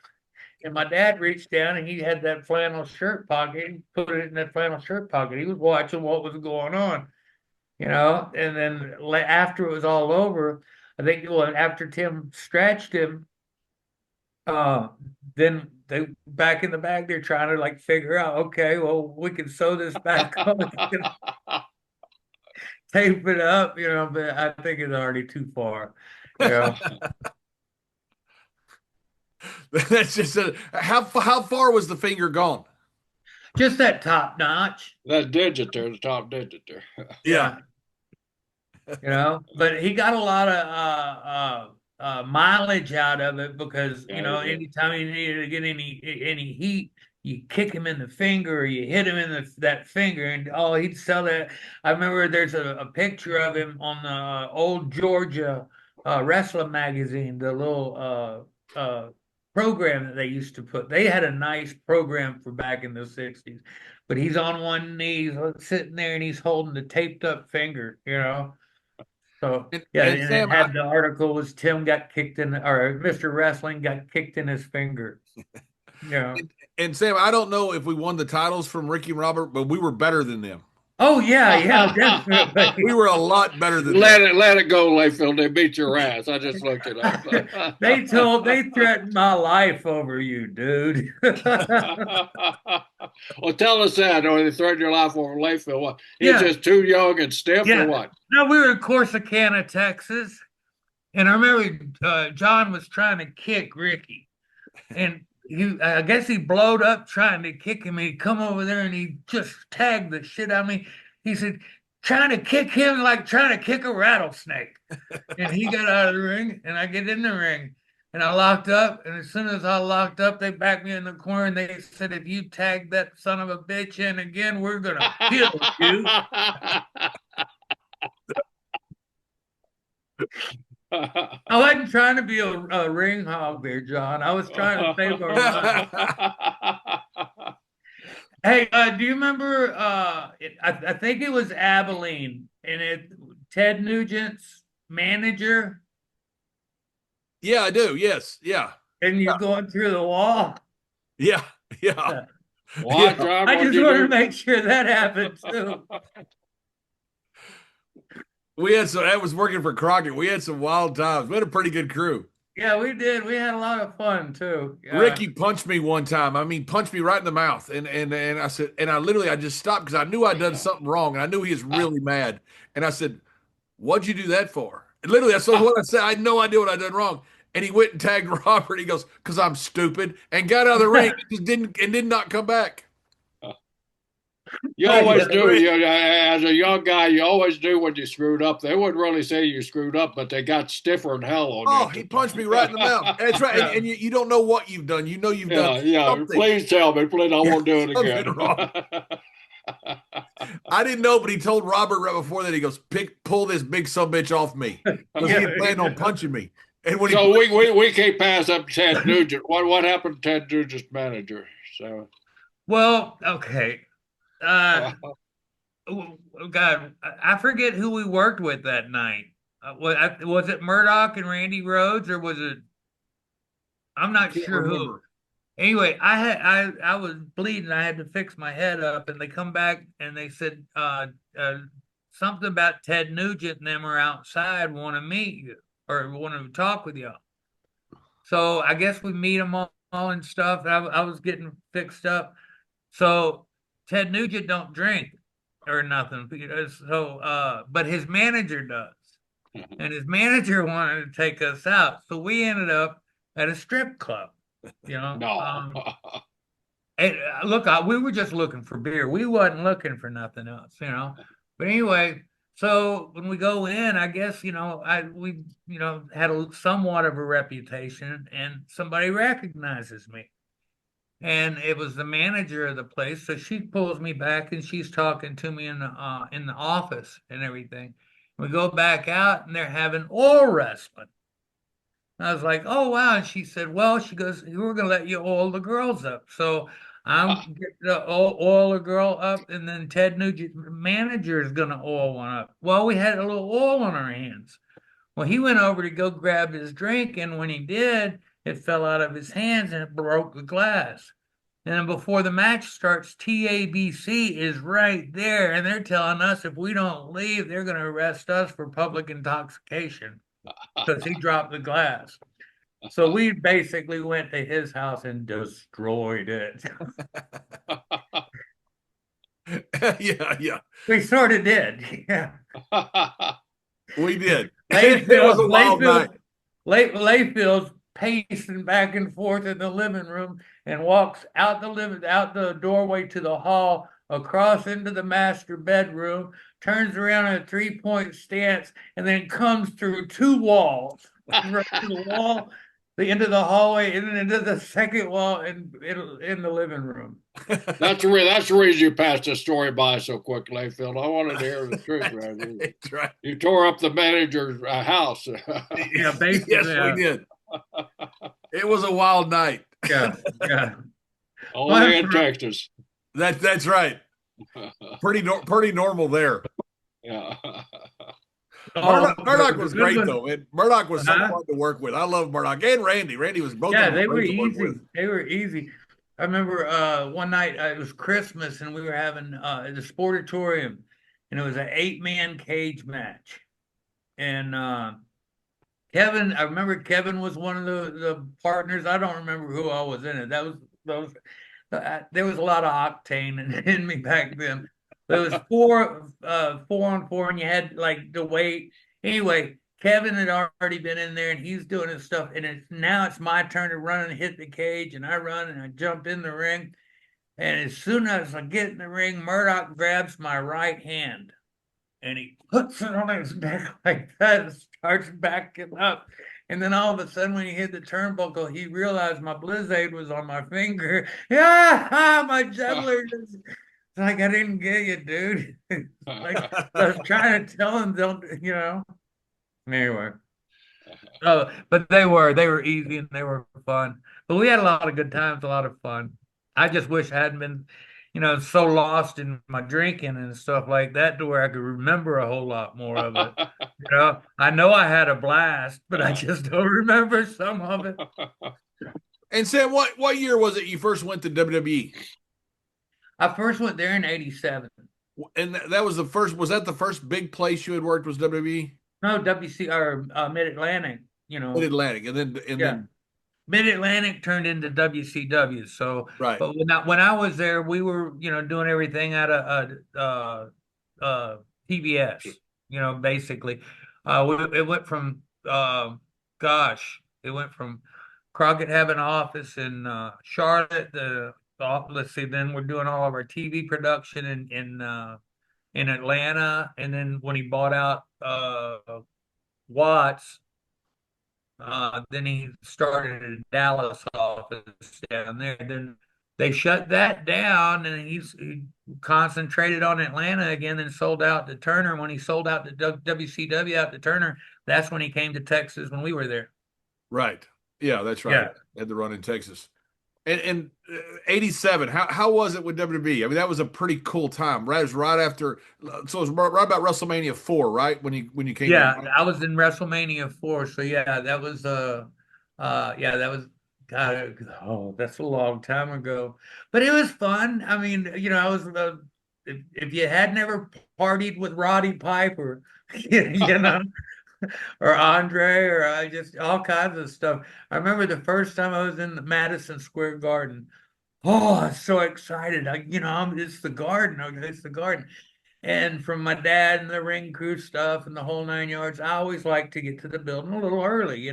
And my dad reached down and he had that flannel shirt pocket. He put it in that flannel shirt pocket. He was watching what was going on, And then after it was all over, I think, well, after Tim stretched him, then they back in the bag, they're trying to like figure out, okay, well, we can sew this back on, we can tape it up, but I think it's already too far. That's just how far was the finger gone? Just that top notch. That digit there, the top digit there. Yeah. But he got a lot of mileage out of it because anytime he needed to get any heat, you kick him in the finger or you hit him in that finger, and he'd sell that. I remember there's a picture of him on the old Georgia wrestling magazine, the little program that they used to put. They had a nice program for back in the 60s, but he's on one knee, sitting there, and he's holding the taped up finger, So and Sam, it had the article was Tim got kicked in, or Mr. Wrestling got kicked in his finger. And Sam, I don't know if we won the titles from Ricky and Robert, but we were better than them. Oh yeah, definitely. We were a lot better than let it go, Layfield. They beat your ass. I just looked it up. They threatened my life over you, dude. Well, tell us that. Or they threatened your life over Layfield. What? He's just too young and stiff, or what? No, we were in Corsicana, Texas, and I remember John was trying to kick Ricky, and I guess he blowed up trying to kick him. He'd come over there and he just tagged the shit out of me. He said, trying to kick him like trying to kick a rattlesnake. And he got out of the ring and I get in the ring and I locked up. And as soon as I locked up, they backed me in the corner and they said, if you tag that son of a bitch in again, we're going to kill you. I wasn't trying to be a ring hog there, John. I was trying to save our lives. Hey, do you remember? I think it was Abilene, and Ted Nugent's manager. Yeah, I do. Yes, yeah. And you're going through the wall. Yeah. Well, I just wanted to make sure that happened too. That was working for Crockett. We had some wild times. We had a pretty good crew. Yeah, we did. We had a lot of fun too. Yeah. Ricky punched me one time. I mean, punched me right in the mouth. And I said, and I just stopped because I knew I'd done something wrong. And I knew he was really mad. And I said, what'd you do that for? And literally, that's what I said. I had no idea what I'd done wrong. And he went and tagged Robert. He goes, because I'm stupid, and got out of the ring and did not come back. You always do. As a young guy, you always do when you screwed up. They wouldn't really say you screwed up, but they got stiffer than hell on you. Oh, he punched me right in the mouth. That's right. Yeah. And you don't know what you've done. You know you've done something. Please tell me. Please, I won't do it again. I didn't know, but he told Robert right before that. He goes, pull this big subbitch off me. Because he had planned on punching me. And when we can't pass up Ted Nugent. What happened to Ted Nugent's manager? So, well, okay. God, I forget who we worked with that night. Was it Murdoch and Randy Rhodes, or was it? I'm not sure who. Anyway, I was bleeding. I had to fix my head up, and they come back and they said something about Ted Nugent and them are outside, want to meet you or want to talk with y'all. So I guess we meet them all and stuff. I was getting fixed up, so. Ted Nugent don't drink or nothing. So, but his manager does. And his manager wanted to take us out. So we ended up at a strip club, No. And look, we were just looking for beer. We wasn't looking for nothing else, But anyway, so when we go in, I guess, we had somewhat of a reputation and somebody recognizes me. And it was the manager of the place. So she pulls me back and she's talking to me in the office and everything. We go back out and they're having oil wrestling. And I was like, oh, wow. And she said, well, she goes, we're going to let you oil the girls up. So I'm getting to oil a girl up, and then Ted Nugent, manager, is going to oil one up. Well, we had a little oil on our hands. Well, he went over to go grab his drink, and when he did, it fell out of his hands and it broke the glass. And then before the match starts, TABC is right there, and they're telling us if we don't leave, they're going to arrest us for public intoxication because he dropped the glass. So we basically went to his house and destroyed it. Yeah. We sort of did. Yeah. We did. Layfield, It was a wild night. Layfield's pacing back and forth in the living room and walks out the doorway to the hall, across into the master bedroom, turns around in a 3-point stance, and then comes through 2 walls, right to the wall, the end of the hallway, and then into the second wall in the living room. That's the reason you passed the story by so quick, Layfield. I wanted to hear the truth. Right? That's right. You tore up the manager's house. Yeah, basically. Yes, we did. It was a wild night. Yeah. Only in Texas. That's right. Pretty normal there. Yeah. Murdoch was great though. Murdoch was so fun to work with. I love Murdoch and Randy. Randy was both. Yeah, they were easy. They were easy. I remember one night it was Christmas and we were having the Sportatorium, and it was an 8-man cage match. And Kevin, I remember Kevin was one of the partners. I don't remember who all was in it. There was a lot of octane in me back then. There was 4 on 4, and you had like the weight. Anyway, Kevin had already been in there, and he's doing his stuff. And now it's my turn to run and hit the cage, and I run and I jump in the ring. And as soon as I get in the ring, Murdoch grabs my right hand, and he puts it on his neck like that and starts backing up. And then all of a sudden, when he hit the turnbuckle, he realized my Blizzade was on my finger. Yeah, my juggler. Like, I didn't get you, dude. Like, I was trying to tell him, don't. Anyway. But they were easy and they were fun. But we had a lot of good times, a lot of fun. I just wish I hadn't been, so lost in my drinking and stuff like that to where I could remember a whole lot more of it. I know I had a blast, but I just don't remember some of it. And Sam, what year was it you first went to WWE? I first went there in '87. And that was was that the first big place you had worked was WWE? No, WC or Mid-Atlantic, Mid-Atlantic, and then Mid-Atlantic turned into WCW. So, right. But when I was there, we were, doing everything out of PBS, basically. It went from, it went from Crockett having an office in Charlotte. Let's see, then we're doing all of our TV production in Atlanta, and then when he bought out Watts, then he started a Dallas office down there. Then they shut that down, and he concentrated on Atlanta again, and sold out to Turner. When he sold out to WCW out to Turner, that's when he came to Texas when we were there. Right. Yeah, that's right. Yeah. Had the run in Texas. And 87, how was it with WWE? I mean, that was a pretty cool time. Right, it was right after, so it was right about WrestleMania 4, right? When you came. Yeah, I was in WrestleMania 4, so yeah, that was that was God, that's a long time ago, but it was fun. I mean, I was if you had never partied with Roddy Piper, or Andre, or just all kinds of stuff. I remember the first time I was in the Madison Square Garden. Oh, I was so excited. It's the Garden. Okay, it's the Garden. And from my dad and the ring crew stuff and the whole 9 yards, I always like to get to the building a little early,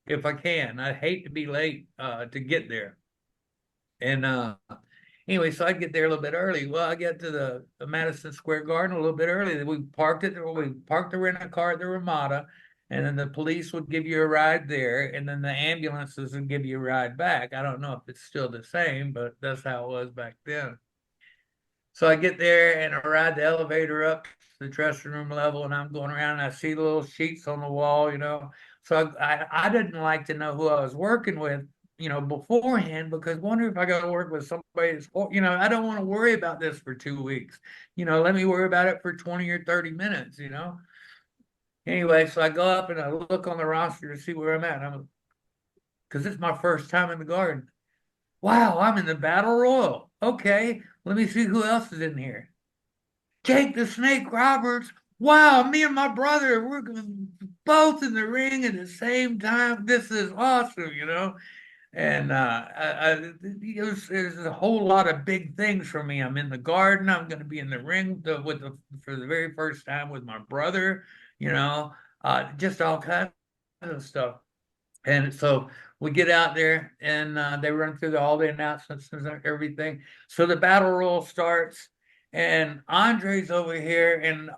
if I can. I hate to be late to get there. And anyway, so I'd get there a little bit early. Well, I get to the Madison Square Garden a little bit early. We parked the rental car at the Ramada, and then the police would give you a ride there, and then the ambulances would give you a ride back. I don't know if it's still the same, but that's how it was back then. So I get there and I ride the elevator up to the dressing room level, and I'm going around and I see the little sheets on the wall, So I didn't like to know who I was working with, beforehand, because wonder if I got to work with somebody that's, I don't want to worry about this for 2 weeks. Let me worry about it for 20 or 30 minutes, Anyway, so I go up and I look on the roster to see where I'm at. Because it's my first time in the garden. Wow, I'm in the Battle Royal. Okay, let me see who else is in here. Jake the Snake Roberts. Wow, me and my brother, we're both in the ring at the same time. This is awesome. And it was a whole lot of big things for me. I'm in the garden. I'm going to be in the ring for the very first time with my brother. Just all kinds of stuff. And so we get out there and they run through all the announcements and everything. So the battle royal starts and Andre's over here and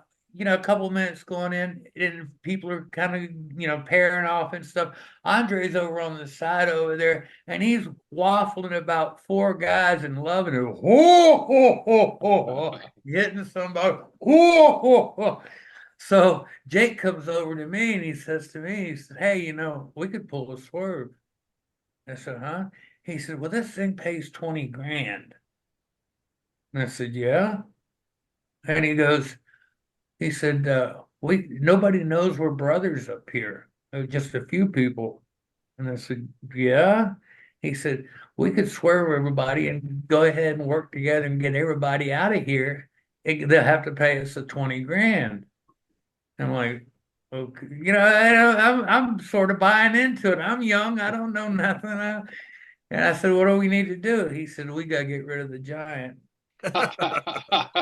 a couple minutes going in and people are kind of, pairing off and stuff. Andre's over on the side over there and he's waffling about four guys and loving it. Ho, ho, ho, ho, ho, hitting somebody. Ho, ho, ho. So Jake comes over to me and he says to me, he said, "Hey, we could pull a swerve." I said, "Huh?" He said, "Well, this thing pays 20 grand." And I said, "Yeah." And he said, nobody knows we're brothers up here. Just a few people. And I said, "Yeah." He said, "We could swerve everybody and go ahead and work together and get everybody out of here. They'll have to pay us the 20 grand." I'm like, okay, I'm sort of buying into it. I'm young. I don't know nothing. And I said, "What do we need to do?" He said, "We got to get rid of the giant."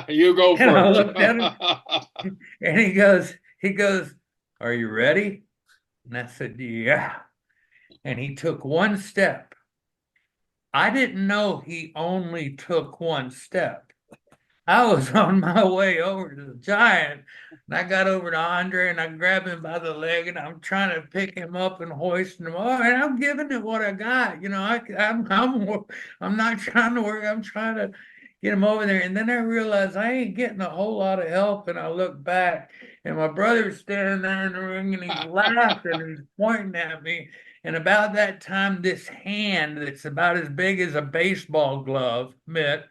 You go And I first. looked at him and he goes, "Are you ready?" And I said, "Yeah." And he took one step. I didn't know he only took one step. I was on my way over to the giant, and I got over to Andre, and I grabbed him by the leg, and I'm trying to pick him up and hoist him up, and I'm giving it what I got. I'm not trying to work. I'm trying to get him over there, and then I realized I ain't getting a whole lot of help, and I look back, and my brother's standing there in the ring, and he's laughing, and he's pointing at me. And about that time, this hand that's about as big as a baseball glove mitt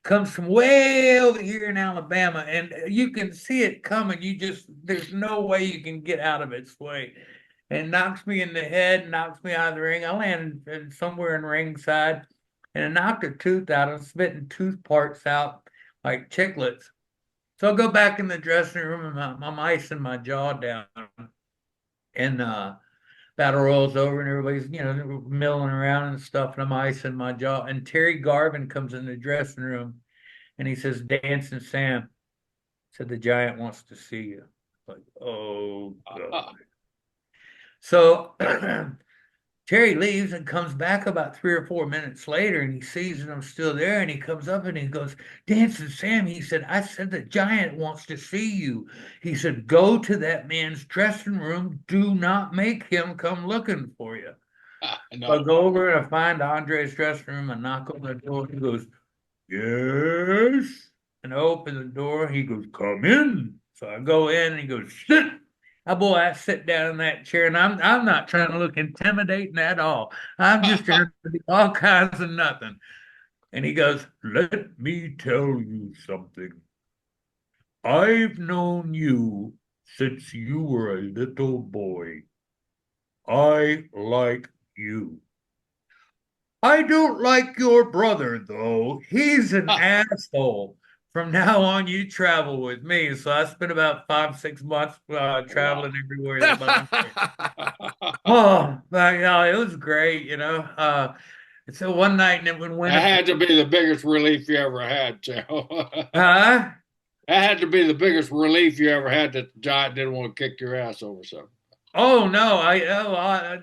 comes from way over here in Alabama, and you can see it coming. There's no way you can get out of its way. And knocks me in the head, knocks me out of the ring. I landed somewhere in ringside, and it knocked a tooth out. I'm spitting tooth parts out like chiclets. So I go back in the dressing room, and I'm icing my jaw down. And battle rolls over and everybody's, milling around and stuff, and I'm icing my jaw. And Terry Garvin comes in the dressing room and he says, "Dancing Sam," said, "the giant wants to see you." Like, oh God. So Terry leaves and comes back about 3 or 4 minutes later and he sees that I'm still there and he comes up and he goes, "Dancing Sam," he said, "I said the giant wants to see you." He said, "Go to that man's dressing room. Do not make him come looking for you." So I No. go over and I find Andre's dressing room. I knock on the door. He goes, "Yes." And I open the door. He goes, "Come in." So I go in and he goes, "Sit." I sit down in that chair and I'm not trying to look intimidating at all. I'm just trying to do all kinds of nothing. And he goes, "Let me tell you something. I've known you since you were a little boy. I like you. I don't like your brother, though. He's an asshole. From now on, you travel with me." So I spent about 5, 6 months traveling everywhere that I'm there. Oh, it was great. So one night, and it would win That a had to be the biggest relief you ever had, Joe. huh? That had to be the biggest relief you ever had that the giant didn't want to kick your ass over something. Oh no,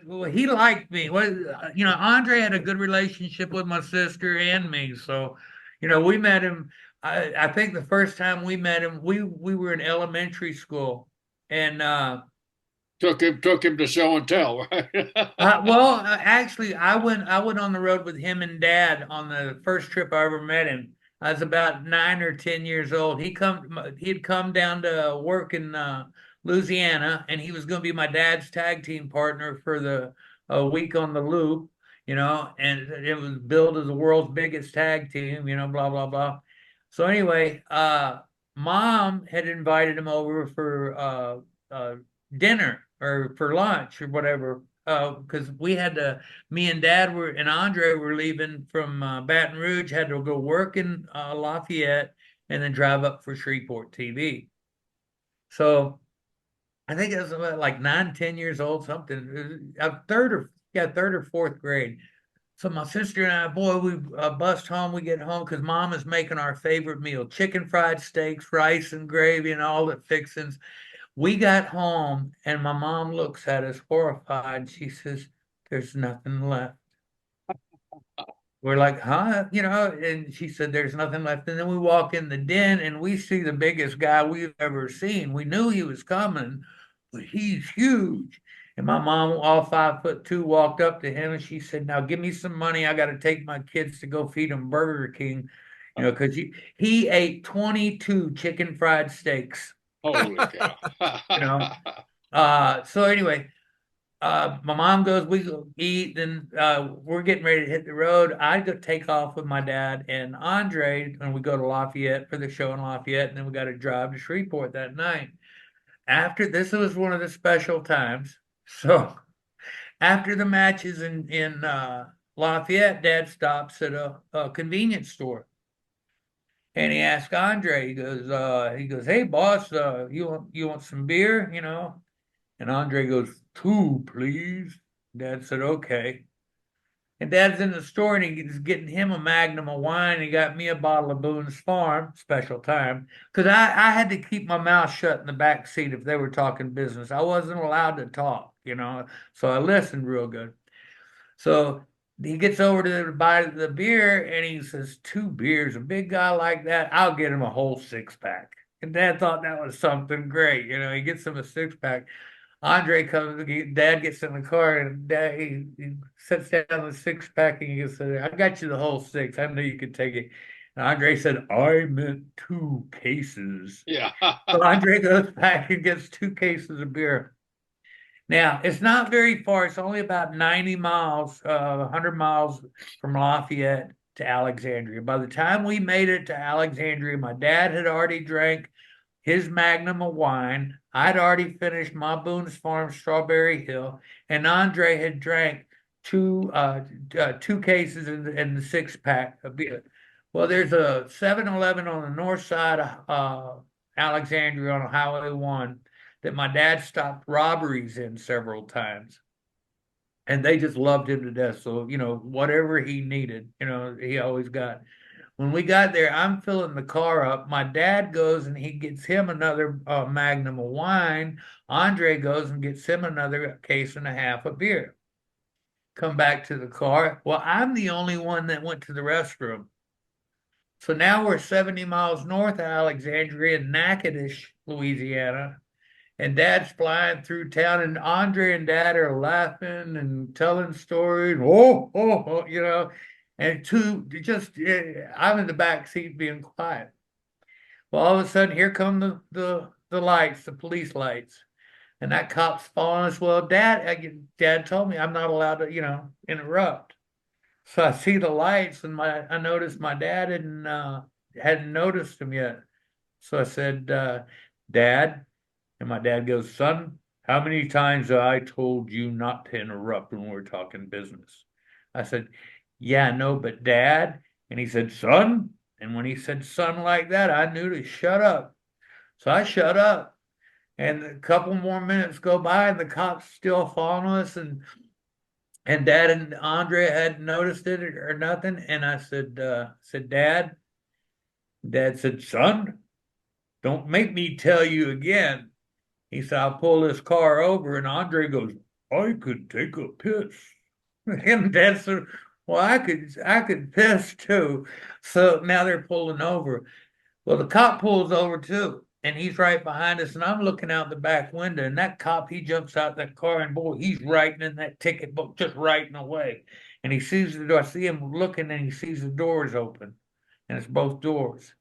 well, he liked me. Andre had a good relationship with my sister and me, so we met him. I think the first time we met him, we were in elementary school, and Took him to show and tell, right? actually, I went on the road with him and Dad on the first trip I ever met him. I was about 9 or 10 years old. He'd come down to work in Louisiana, and he was going to be my dad's tag team partner for the week on the loop. And it was billed as the world's biggest tag team. Blah blah blah. So anyway, Mom had invited him over for dinner or for lunch or whatever. Because we had to, me and Dad were and Andre were leaving from Baton Rouge, had to go work in Lafayette and then drive up for Shreveport TV. So I think I was about like 9, 10 years old, something. Third or fourth grade. So my sister and I, boy, we bust home. We get home because Mom is making our favorite meal: chicken fried steaks, rice and gravy, and all the fixings. We got home, and my mom looks at us horrified. She says, "There's nothing left." We're like, huh? And she said, "There's nothing left." And then we walk in the den and we see the biggest guy we've ever seen. We knew he was coming, but he's huge. And my mom, all 5'2", walked up to him and she said, "Now give me some money. I got to take my kids to go feed them Burger King." Because he ate 22 chicken fried steaks. Holy cow. So anyway, my mom goes, we go eat, and we're getting ready to hit the road. I go take off with my dad and Andre, and we go to Lafayette for the show in Lafayette, and then we got to drive to Shreveport that night. After this was one of the special times. So after the matches in Lafayette, Dad stops at a convenience store. And he asked Andre, he goes, "Hey boss, you want some beer, And Andre goes, "Two, please." Dad said, "Okay." And Dad's in the store and he's getting him a Magnum of wine. He got me a bottle of Boone's Farm, special time. Because I had to keep my mouth shut in the back seat if they were talking business. I wasn't allowed to talk, So I listened real good. So he gets over to buy the beer and he says, "Two beers, a big guy like that, I'll get him a whole 6-pack." And Dad thought that was something great. He gets him a 6-pack. Andre comes, Dad gets in the car and Dad, he sits down the 6-pack and he says, "I got you the whole 6. I knew you could take it." And Andre said, "I meant 2 cases." Yeah. So Andre goes back and gets 2 cases of beer. Now, it's not very far. It's only about 90 miles, 100 miles from Lafayette to Alexandria. By the time we made it to Alexandria, my dad had already drank his Magnum of wine. I'd already finished my Boone's Farm Strawberry Hill, and Andre had drank two cases in the 6-pack of beer. Well, there's a 7-Eleven on the north side of Alexandria on Highway 1 that my dad stopped robberies in several times. And they just loved him to death. So, whatever he needed, he always got. When we got there, I'm filling the car up. My dad goes and he gets him another Magnum of wine. Andre goes and gets him another case and a half of beer. Come back to the car. Well, I'm the only one that went to the restroom. So now we're 70 miles north of Alexandria in Natchitoches, Louisiana. And Dad's flying through town, and Andre and Dad are laughing and telling stories. And I'm in the back seat being quiet. Well, all of a sudden, here come the lights, the police lights, and that cop's following us. Well, Dad told me I'm not allowed to, interrupt. So I see the lights, and I noticed my dad hadn't noticed them yet. So I said, "Dad." And my dad goes, "Son, how many times have I told you not to interrupt when we're talking business?" I said, "Yeah, no, but Dad." And he said, "Son." And when he said son like that, I knew to shut up. So I shut up. And a couple more minutes go by and the cops still following us. And Dad and Andre hadn't noticed it or nothing. And I said, "Dad." Dad said, "Son, don't make me tell you again." He said, "I'll pull this car over." And Andre goes, "I could take a piss." And Dad said, "Well, I could piss too." So now they're pulling over. Well, the cop pulls over too, and he's right behind us. And I'm looking out the back window, and that cop, he jumps out that car, and boy, he's writing in that ticket book, just writing away. And he sees the door. I see him looking, and he sees the doors open, and it's both doors.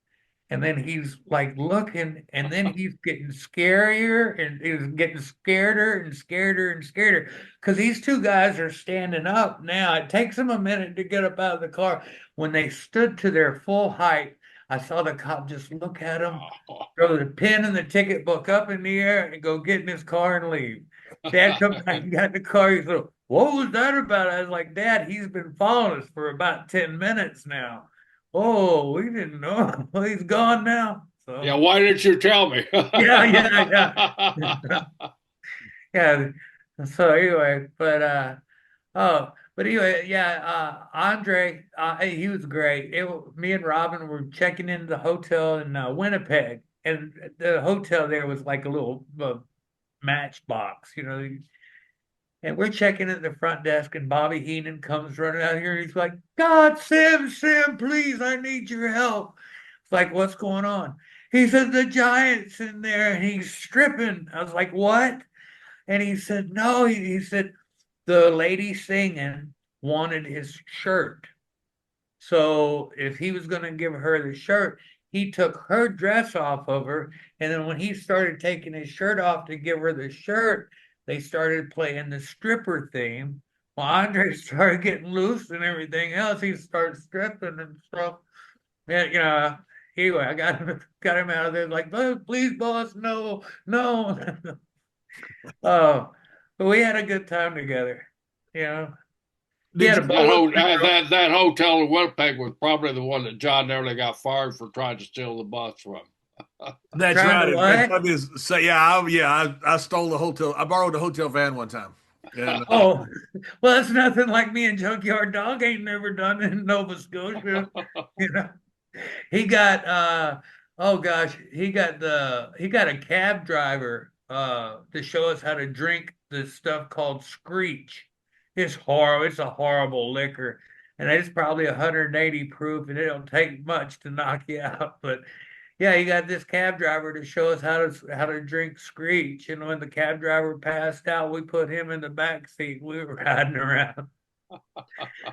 And then he's like looking, and then he's getting scarier and he's getting scareder and scareder and scareder because these 2 guys are standing up now. It takes them a minute to get up out of the car. When they stood to their full height, I saw the cop just look at him, throw the pen and the ticket book up in the air, and go get in his car and leave. Dad come back and got in the car. He said, "What was that about?" I was like, "Dad, he's been following us for about 10 minutes now." Oh, we didn't know. Well, he's gone now. So Yeah, why didn't you tell me? yeah. Yeah. So anyway, but anyway, yeah, Andre, he was great. Me and Robin were checking into the hotel in Winnipeg, and the hotel there was like a little matchbox, and we're checking at the front desk, and Bobby Heenan comes running out here, and he's like, "God, Sam, please, I need your help." It's like, "What's going on?" He said, "The giant's in there, and he's stripping." I was like, "What?" And he said, "No," he said, "the lady singing wanted his shirt. So if he was going to give her the shirt, he took her dress off of her. And then when he started taking his shirt off to give her the shirt, they started playing the stripper theme. Well, Andre started getting loose and everything else. He started stripping and stuff. Yeah, anyway, I got him out of there like, "Please, boss, no, no." Oh, but we had a good time together. He had a That hotel in Winnipeg was probably the one that John nearly got fired for trying to steal the bus from. That's Trying right. to I stole the hotel. I borrowed the hotel van one time. And, Oh, well, that's nothing like me and Junkyard Dog ain't never done in Nova Scotia. You know, he got oh gosh, he got a cab driver to show us how to drink this stuff called Screech. It's horrible. It's a horrible liquor, and it's probably 180 proof, and it don't take much to knock you out. But yeah, he got this cab driver to show us how to drink Screech. And when the cab driver passed out, we put him in the back seat. We were riding around.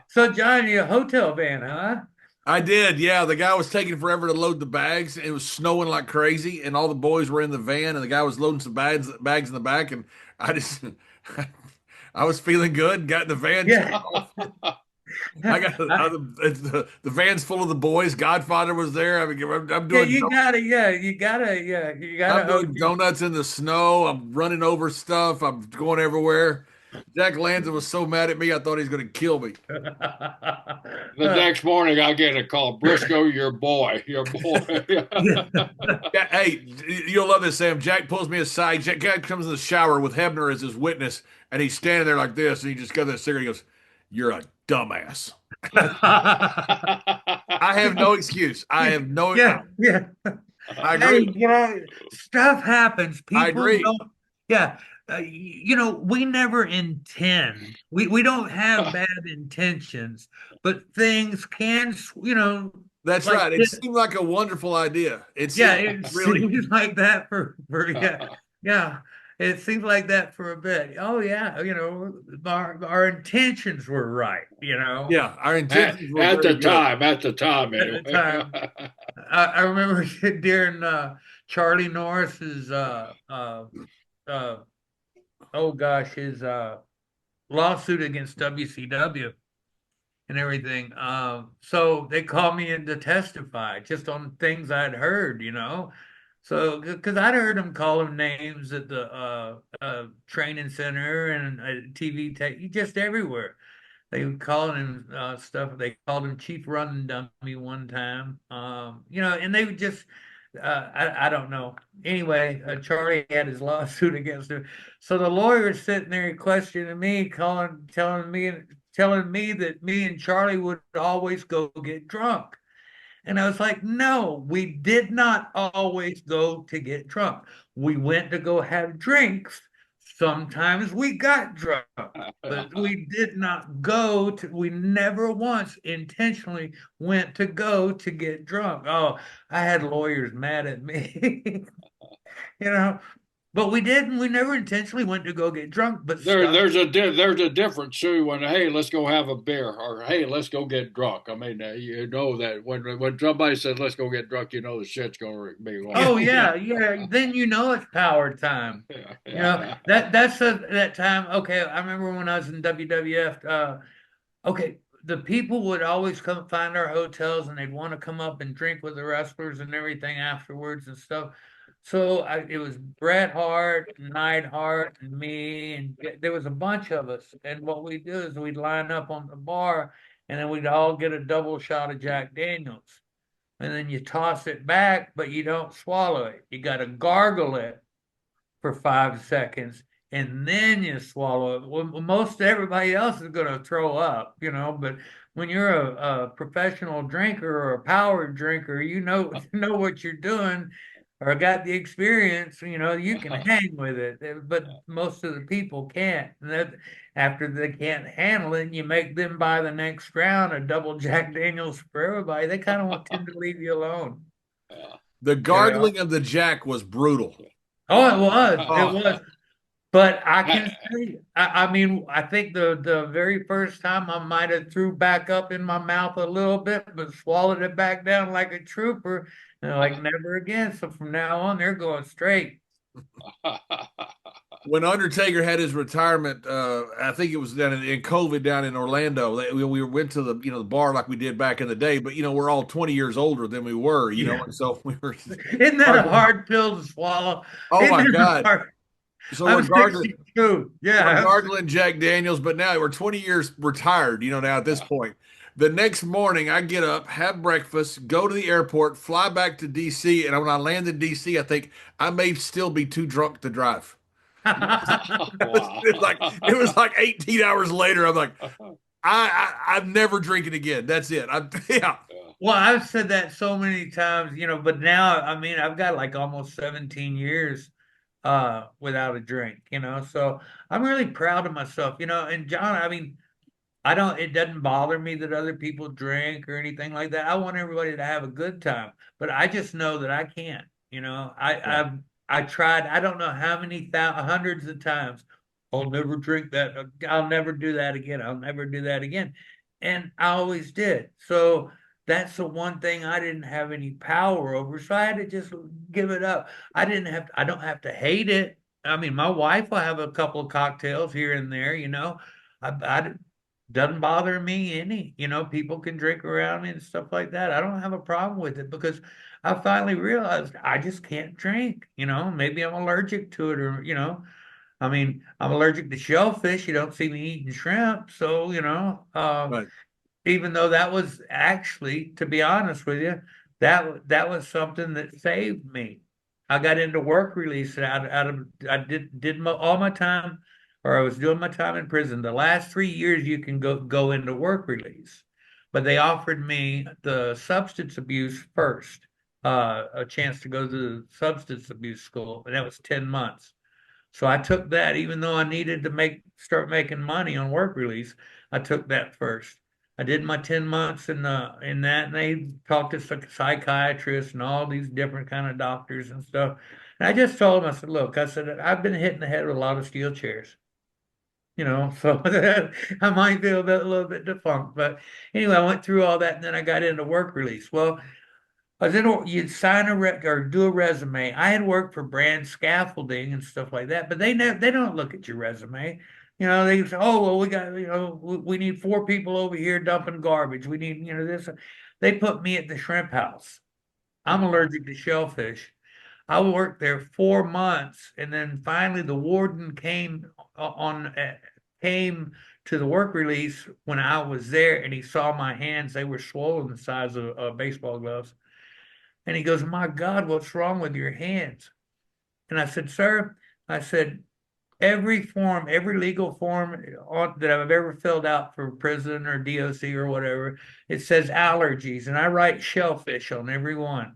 So, John, you a hotel van, huh? I did, yeah. The guy was taking forever to load the bags. It was snowing like crazy, and all the boys were in the van, and the guy was loading some bags in the back, and I just I was feeling good. Got in the van. Yeah. I got the van's full of the boys. Godfather was there. I mean, I'm doing. You gotta. I'm doing donuts in the snow. I'm running over stuff. I'm going everywhere. Jack Lanza was so mad at me. I thought he was going to kill me. The next morning, I get a call. Brisco, your boy. Yeah, hey, you'll love this, Sam. Jack pulls me aside. Jack comes in the shower with Hebner as his witness, and he's standing there like this, and he just got that cigarette. He goes, "You're a dumbass." I have no excuse. I have no. Yeah. I agree. Hey, stuff happens. People I agree. don't. Yeah. We never intend. We don't have bad intentions, but things can. That's like right. It seemed like a wonderful idea. It really seems like that for yeah. It seems like that for a bit. Oh yeah, our intentions were right. Yeah, our intentions were at the good. time. At the time, anyway. At the time. I remember during Charlie Norris's his lawsuit against WCW and everything. So they called me in to testify just on things I'd heard, So, because I'd heard them call him names at the training center and TV tech, just everywhere. They would call him stuff. They called him Chief Running Dummy one time. And they would just, I don't know. Anyway, Charlie had his lawsuit against him. So the lawyer's sitting there questioning me, telling me that me and Charlie would always go get drunk. And I was like, "No, we did not always go to get drunk. We went to go have drinks. Sometimes we got drunk, but we did not we never once intentionally went to go to get drunk." Oh, I had lawyers mad at me, but we didn't. We never intentionally went to go get drunk. But there's a difference too when, hey, let's go have a beer, or hey, let's go get drunk. I mean, you know that when somebody says let's go get drunk, the shit's gonna be wrong. Oh yeah. Then it's power time. That's that time. Okay, I remember when I was in WWF. Okay, the people would always come find our hotels and they'd want to come up and drink with the wrestlers and everything afterwards and stuff. So it was Bret Hart, Neidhart, and me, and there was a bunch of us. And what we do is we'd line up on the bar, and then we'd all get a double shot of Jack Daniels. And then you toss it back, but you don't swallow it. You got to gargle it for 5 seconds, and then you swallow it. Well, most everybody else is going to throw up, but when you're a professional drinker or a power drinker, you know what you're doing or got the experience, you can hang with it. But most of the people can't. And that, after they can't handle it, and you make them buy the next round a double Jack Daniels for everybody, they kind of tend to leave you alone. The gargling of the Jack was brutal. Oh, it was. But I can say, I mean, I think the very first time I might have threw back up in my mouth a little bit, but swallowed it back down like a trooper, and like never again. So from now on, they're going straight. When Undertaker had his retirement, I think it was down in COVID down in Orlando. We went to the bar like we did back in the day, but we're all 20 years older than we were, and so we were. Isn't that a hard pill to swallow? Oh my God! So we're gargling, we're gargling Jack Daniels, but now we're 20 years retired. Now at this point, the next morning I get up, have breakfast, go to the airport, fly back to DC, and when I land in DC, I think I may still be too drunk to drive. It was like 18 hours later. I'm like, I'm never drinking again. That's it. Well, I've said that so many times, but now, I mean, I've got like almost 17 years without a drink, so I'm really proud of myself, and John, I mean, it doesn't bother me that other people drink or anything like that. I want everybody to have a good time, but I just know that I can't, I tried, I don't know how many hundreds of times. I'll never drink that. I'll never do that again. I'll never do that again. And I always did. So that's the one thing I didn't have any power over. So I had to just give it up. I don't have to hate it. I mean, my wife will have a couple of cocktails here and there, I doesn't bother me any, people can drink around me and stuff like that. I don't have a problem with it because I finally realized I just can't drink, maybe I'm allergic to it or, I mean, I'm allergic to shellfish. You don't see me eating shrimp. So, Right. even though that was actually, to be honest with you, that was something that saved me. I got into work release I did all my time, or I was doing my time in prison. The last 3 years you can go into work release, but they offered me the substance abuse first, a chance to go to the substance abuse school, and that was 10 months. So I took that, even though I needed to start making money on work release. I took that first. I did my 10 months in that, and they talked to psychiatrists and all these different kind of doctors and stuff. And I just told them, I said, look, I've been hit in the head with a lot of steel chairs. So I might be a little bit defunct. But anyway, I went through all that, and then I got into work release. Well, you'd sign or do a resume. I had worked for brand scaffolding and stuff like that, but they don't look at your resume. They say, oh, well, we got, we need 4 people over here dumping garbage. We need, this. They put me at the shrimp house. I'm allergic to shellfish. I worked there 4 months, and then finally the warden came to the work release when I was there, and he saw my hands. They were swollen the size of baseball gloves. And he goes, my God, what's wrong with your hands? And I said, sir, every legal form that I've ever filled out for prison or DOC or whatever, it says allergies. And I write shellfish on every one.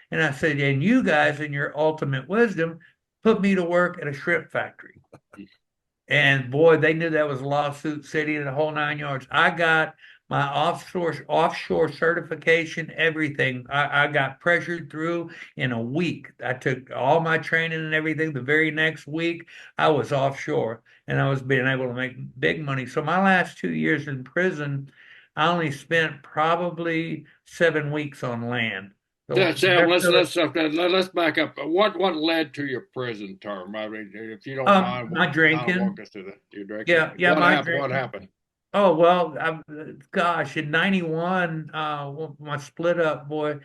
And I said, and you guys, in your ultimate wisdom, put me to work at a shrimp factory. And boy, they knew that was lawsuit city and the whole 9 yards. I got my offshore certification, everything. I got pressured through in a week. I took all my training and everything. The very next week, I was offshore, and I was being able to make big money. So my last 2 years in prison, I only spent probably 7 weeks on land. So let's back up. What led to your prison term? I mean, if you don't mind, my drinking. walk us through that. Your drinking. Yeah, What happened? Oh well, gosh, in '91, my split up, boy,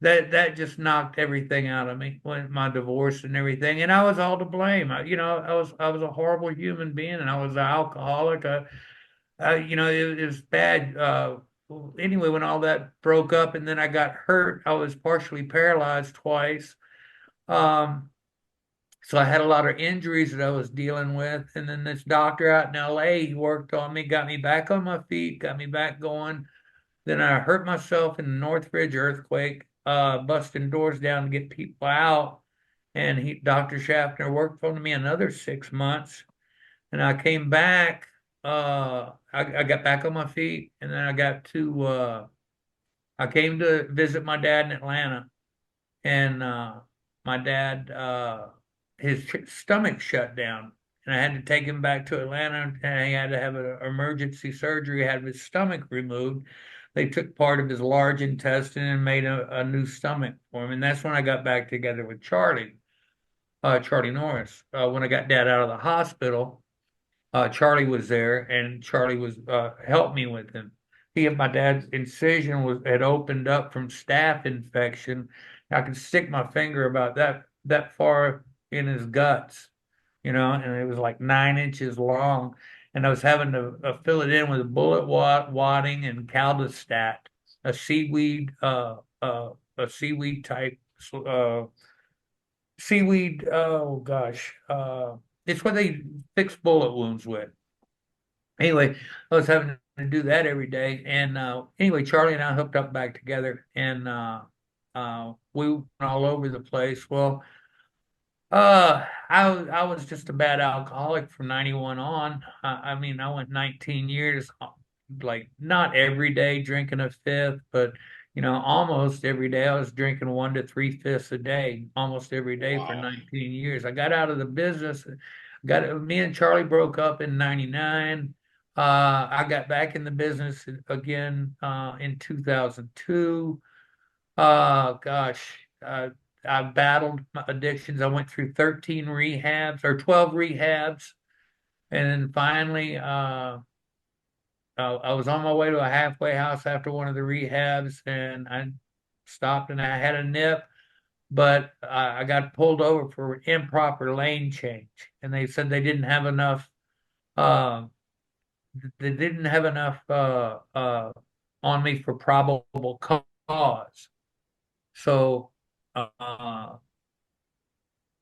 that just knocked everything out of me. When my divorce and everything, and I was all to blame. I was a horrible human being, and I was an alcoholic. It was bad. Anyway, when all that broke up, and then I got hurt, I was partially paralyzed twice. Um, So I had a lot of injuries that I was dealing with. And then this doctor out in LA, he worked on me, got me back on my feet, got me back going. Then I hurt myself in the Northridge earthquake, busting doors down to get people out. And Dr. Schaffner worked on me another 6 months. And I came back, I got back on my feet. And then I came to visit my dad in Atlanta. And my dad, his stomach shut down, and I had to take him back to Atlanta, and he had to have an emergency surgery, had his stomach removed. They took part of his large intestine and made a new stomach for him, and that's when I got back together with Charlie Norris. When I got dad out of the hospital, Charlie was there, and Charlie was helped me with him. My dad's incision had opened up from staph infection. I could stick my finger about that far in his guts, and it was like 9 inches long, and I was having to fill it in with bullet wadding and caldestat, a seaweed, a seaweed type uh, seaweed. Oh gosh, it's what they fix bullet wounds with. Anyway, I was having to do that every day. And anyway, Charlie and I hooked up back together, and we went all over the place. Well, I was just a bad alcoholic from '91 on. I mean, I went 19 years, like not every day drinking a fifth, but almost every day I was drinking 1 to 3 fifths a day, almost every day for Wow. 19 years. I got out of the business. Me and Charlie broke up in '99. I got back in the business again in 2002. Gosh, I battled my addictions. I went through 13 rehabs or 12 rehabs. And then finally, I was on my way to a halfway house after one of the rehabs, and I stopped and I had a nip, but I got pulled over for improper lane change. And they said uh, they didn't have enough on me for probable cause. So, uh,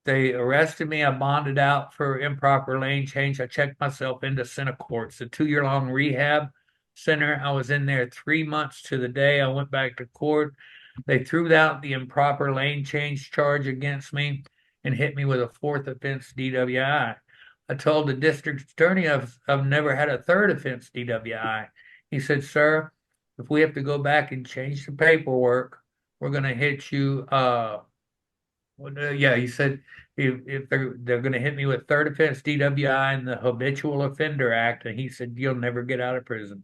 they arrested me. I bonded out for improper lane change. I checked myself into center courts, a 2 year long rehab center. I was in there 3 months to the day. I went back to court. They threw out the improper lane change charge against me and hit me with a fourth offense DWI. I told the district attorney I've never had a third offense DWI. He said, "Sir, if we have to go back and change the paperwork, we're going to hit you." Yeah, he said if they're going to hit me with third offense DWI and the Habitual Offender Act, and he said you'll never get out of prison.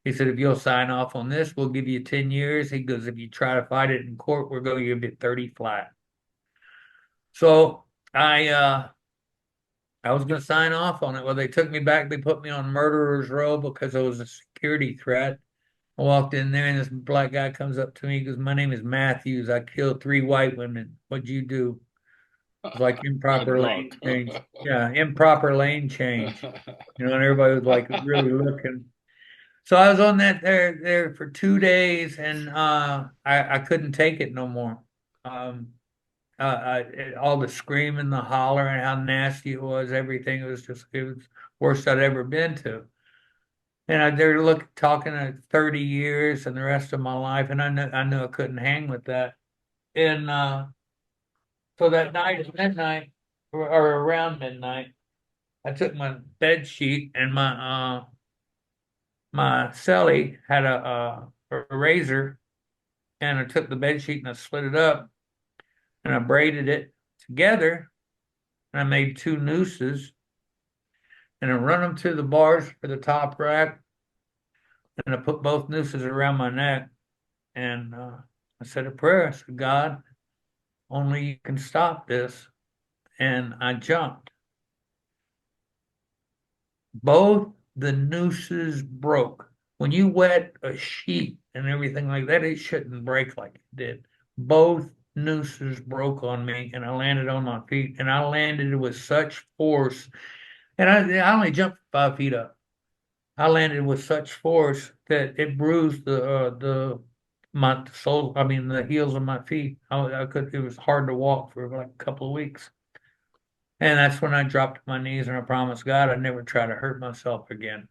He said if you'll sign off on this, we'll give you 10 years. He goes, if you try to fight it in court, we're going to give you 30 flat. So I was going to sign off on it. Well, they took me back. They put me on murderer's row because I was a security threat. I walked in there, and this black guy comes up to me. He goes, "My name is Matthews. I killed 3 white women. What'd you do?" It's like Got improper lane drunk. change. Yeah, improper lane change. And everybody was like really looking. So I was on that there for 2 days, and I couldn't take it no more. Um, all the screaming, the hollering, how nasty it was, everything. It was worst I'd ever been to. And they're talking at 30 years and the rest of my life, and I knew I couldn't hang with that. And so that night at midnight, or around midnight, I took my bed sheet, and my cellie had a razor, and I took the bed sheet and I split it up, and I braided it together, and I made 2 nooses, and I run them to the bars for the top rack, and I put both nooses around my neck, and I said a prayer. I said, "God, only you can stop this," and I jumped. Both the nooses broke. When you wet a sheet and everything like that, it shouldn't break like it did. Both nooses broke on me, and I landed on my feet, and I landed with such force. And I only jumped 5 feet up. I landed with such force that it bruised the my sole, I mean the heels of my feet. I could, it was hard to walk for like a couple of weeks. And that's when I dropped to my knees and I promised God I'd never try to hurt myself again.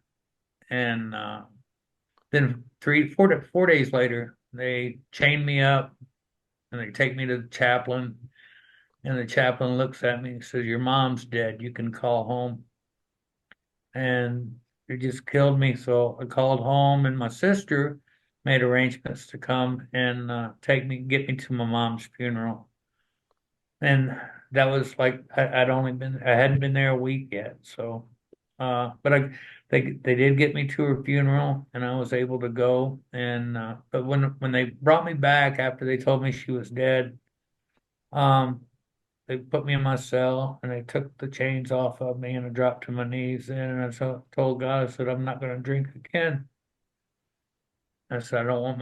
And then 4 days later, they chained me up and they take me to the chaplain. And the chaplain looks at me and says, "Your mom's dead. You can call home." And it just killed me. So I called home, and my sister made arrangements to come and get me to my mom's funeral. And that was like I hadn't been there a week yet. So, but they did get me to her funeral, and I was able to go. And but when they brought me back after they told me she was dead, um, they put me in my cell and they took the chains off of me and I dropped to my knees then and told God, I said, I'm not going to drink again. I said, I don't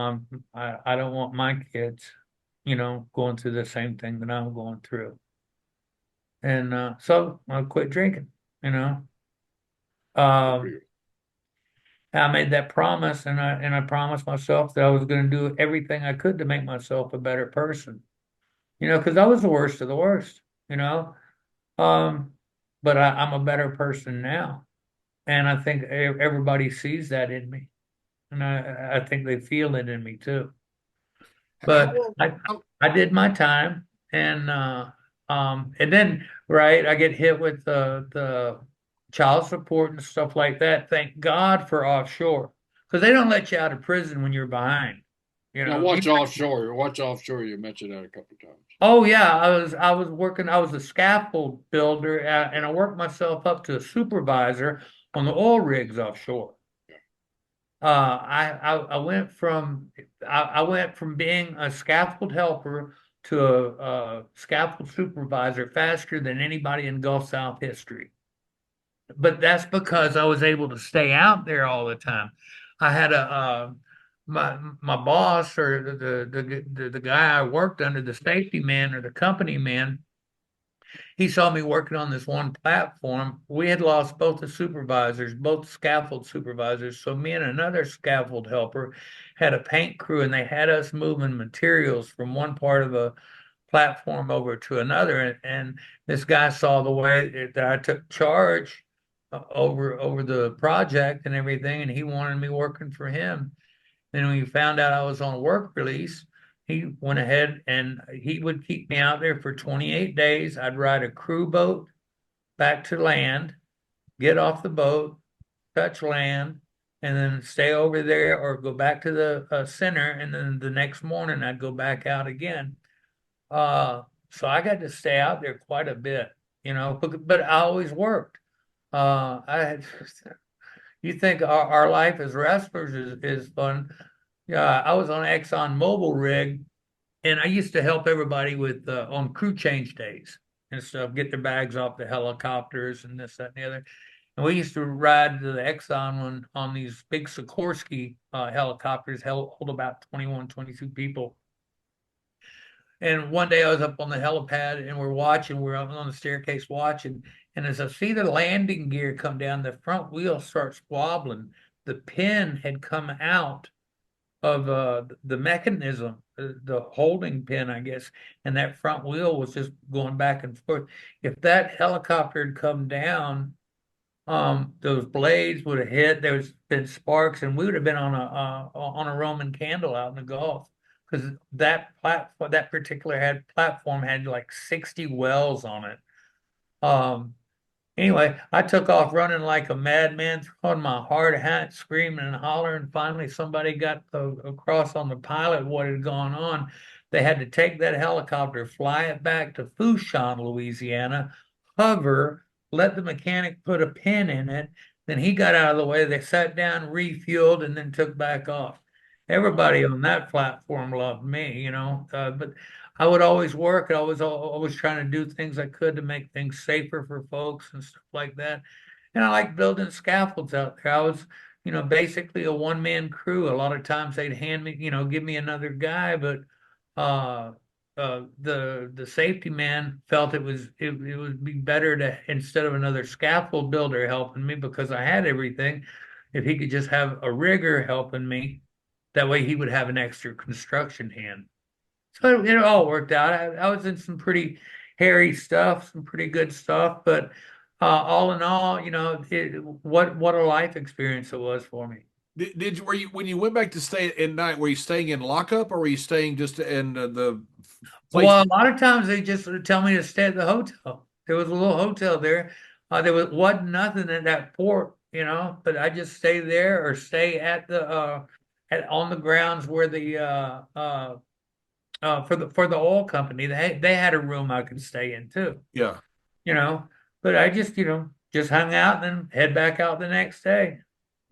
want my kids, going through the same thing that I'm going through. And so I quit drinking, you know. Um, I made that promise and I promised myself that I was going to do everything I could to make myself a better person, because I was the worst of the worst, you know. Um, but I'm a better person now. And I think everybody sees that in me. And I think they feel it in me too. How But long? I did my time and then right, I get hit with the child support and stuff like that. Thank God for offshore. Because they don't let you out of prison when you're behind. You Now know, watch offshore. Watch offshore. You mentioned that a couple of times. oh yeah, I was working. I was a scaffold builder, and I worked myself up to a supervisor on the oil rigs offshore. I went from I went from being a scaffold helper to a scaffold supervisor faster than anybody in Gulf South history. But that's because I was able to stay out there all the time. I had my boss or the guy I worked under, the safety man or the company man. He saw me working on this one platform. We had lost both the supervisors, both scaffold supervisors. So me and another scaffold helper had a paint crew, and they had us moving materials from one part of the platform over to another. And this guy saw the way that I took charge over the project and everything, and he wanted me working for him. And when he found out I was on work release, he went ahead and he would keep me out there for 28 days. I'd ride a crew boat back to land, get off the boat, touch land, and then stay over there or go back to the center. And then the next morning I'd go back out again. So I got to stay out there quite a bit, but I always worked. I had, you think our life as wrestlers is fun. Yeah, I was on Exxon Mobil rig, and I used to help everybody with on crew change days and stuff, get their bags off the helicopters and this, that, and the other. And we used to ride to the Exxon on these big Sikorsky helicopters, hold about 21, 22 people. And one day I was up on the helipad and we're up on the staircase watching. And as I see the landing gear come down, the front wheel starts wobbling. The pin had come out of the mechanism, the holding pin, I guess, and that front wheel was just going back and forth. If that helicopter had come down, those blades would have hit. There's been sparks, and we would have been on a Roman candle out in the Gulf because that particular platform had like 60 wells on it. Anyway, I took off running like a madman, throwing my hard hat, screaming and hollering. Finally, somebody got across on the pilot what had gone on. They had to take that helicopter, fly it back to Fourchon, Louisiana, hover, let the mechanic put a pin in it. Then he got out of the way. They sat down, refueled, and then took back off. Everybody on that platform loved me, but I would always work. I was always trying to do things I could to make things safer for folks and stuff like that. And I like building scaffolds out there. I was, basically a one-man crew. A lot of times they'd hand me, give me another guy, but uh the safety man felt it would be better to, instead of another scaffold builder helping me because I had everything, if he could just have a rigger helping me, that way he would have an extra construction hand. So it all worked out. I was in some pretty hairy stuff, some pretty good stuff, but all in all, what a life experience it was for me. Did you, were you when you went back to stay at night? Were you staying in lockup, or were you staying just in the place? Well, a lot of times they just would tell me to stay at the hotel. There was a little hotel there. Wasn't nothing at that port, but I just stay there or stay at the on the grounds where the for the oil company. They had a room I could stay in too, Yeah. you know. But I just, just hung out and then head back out the next day.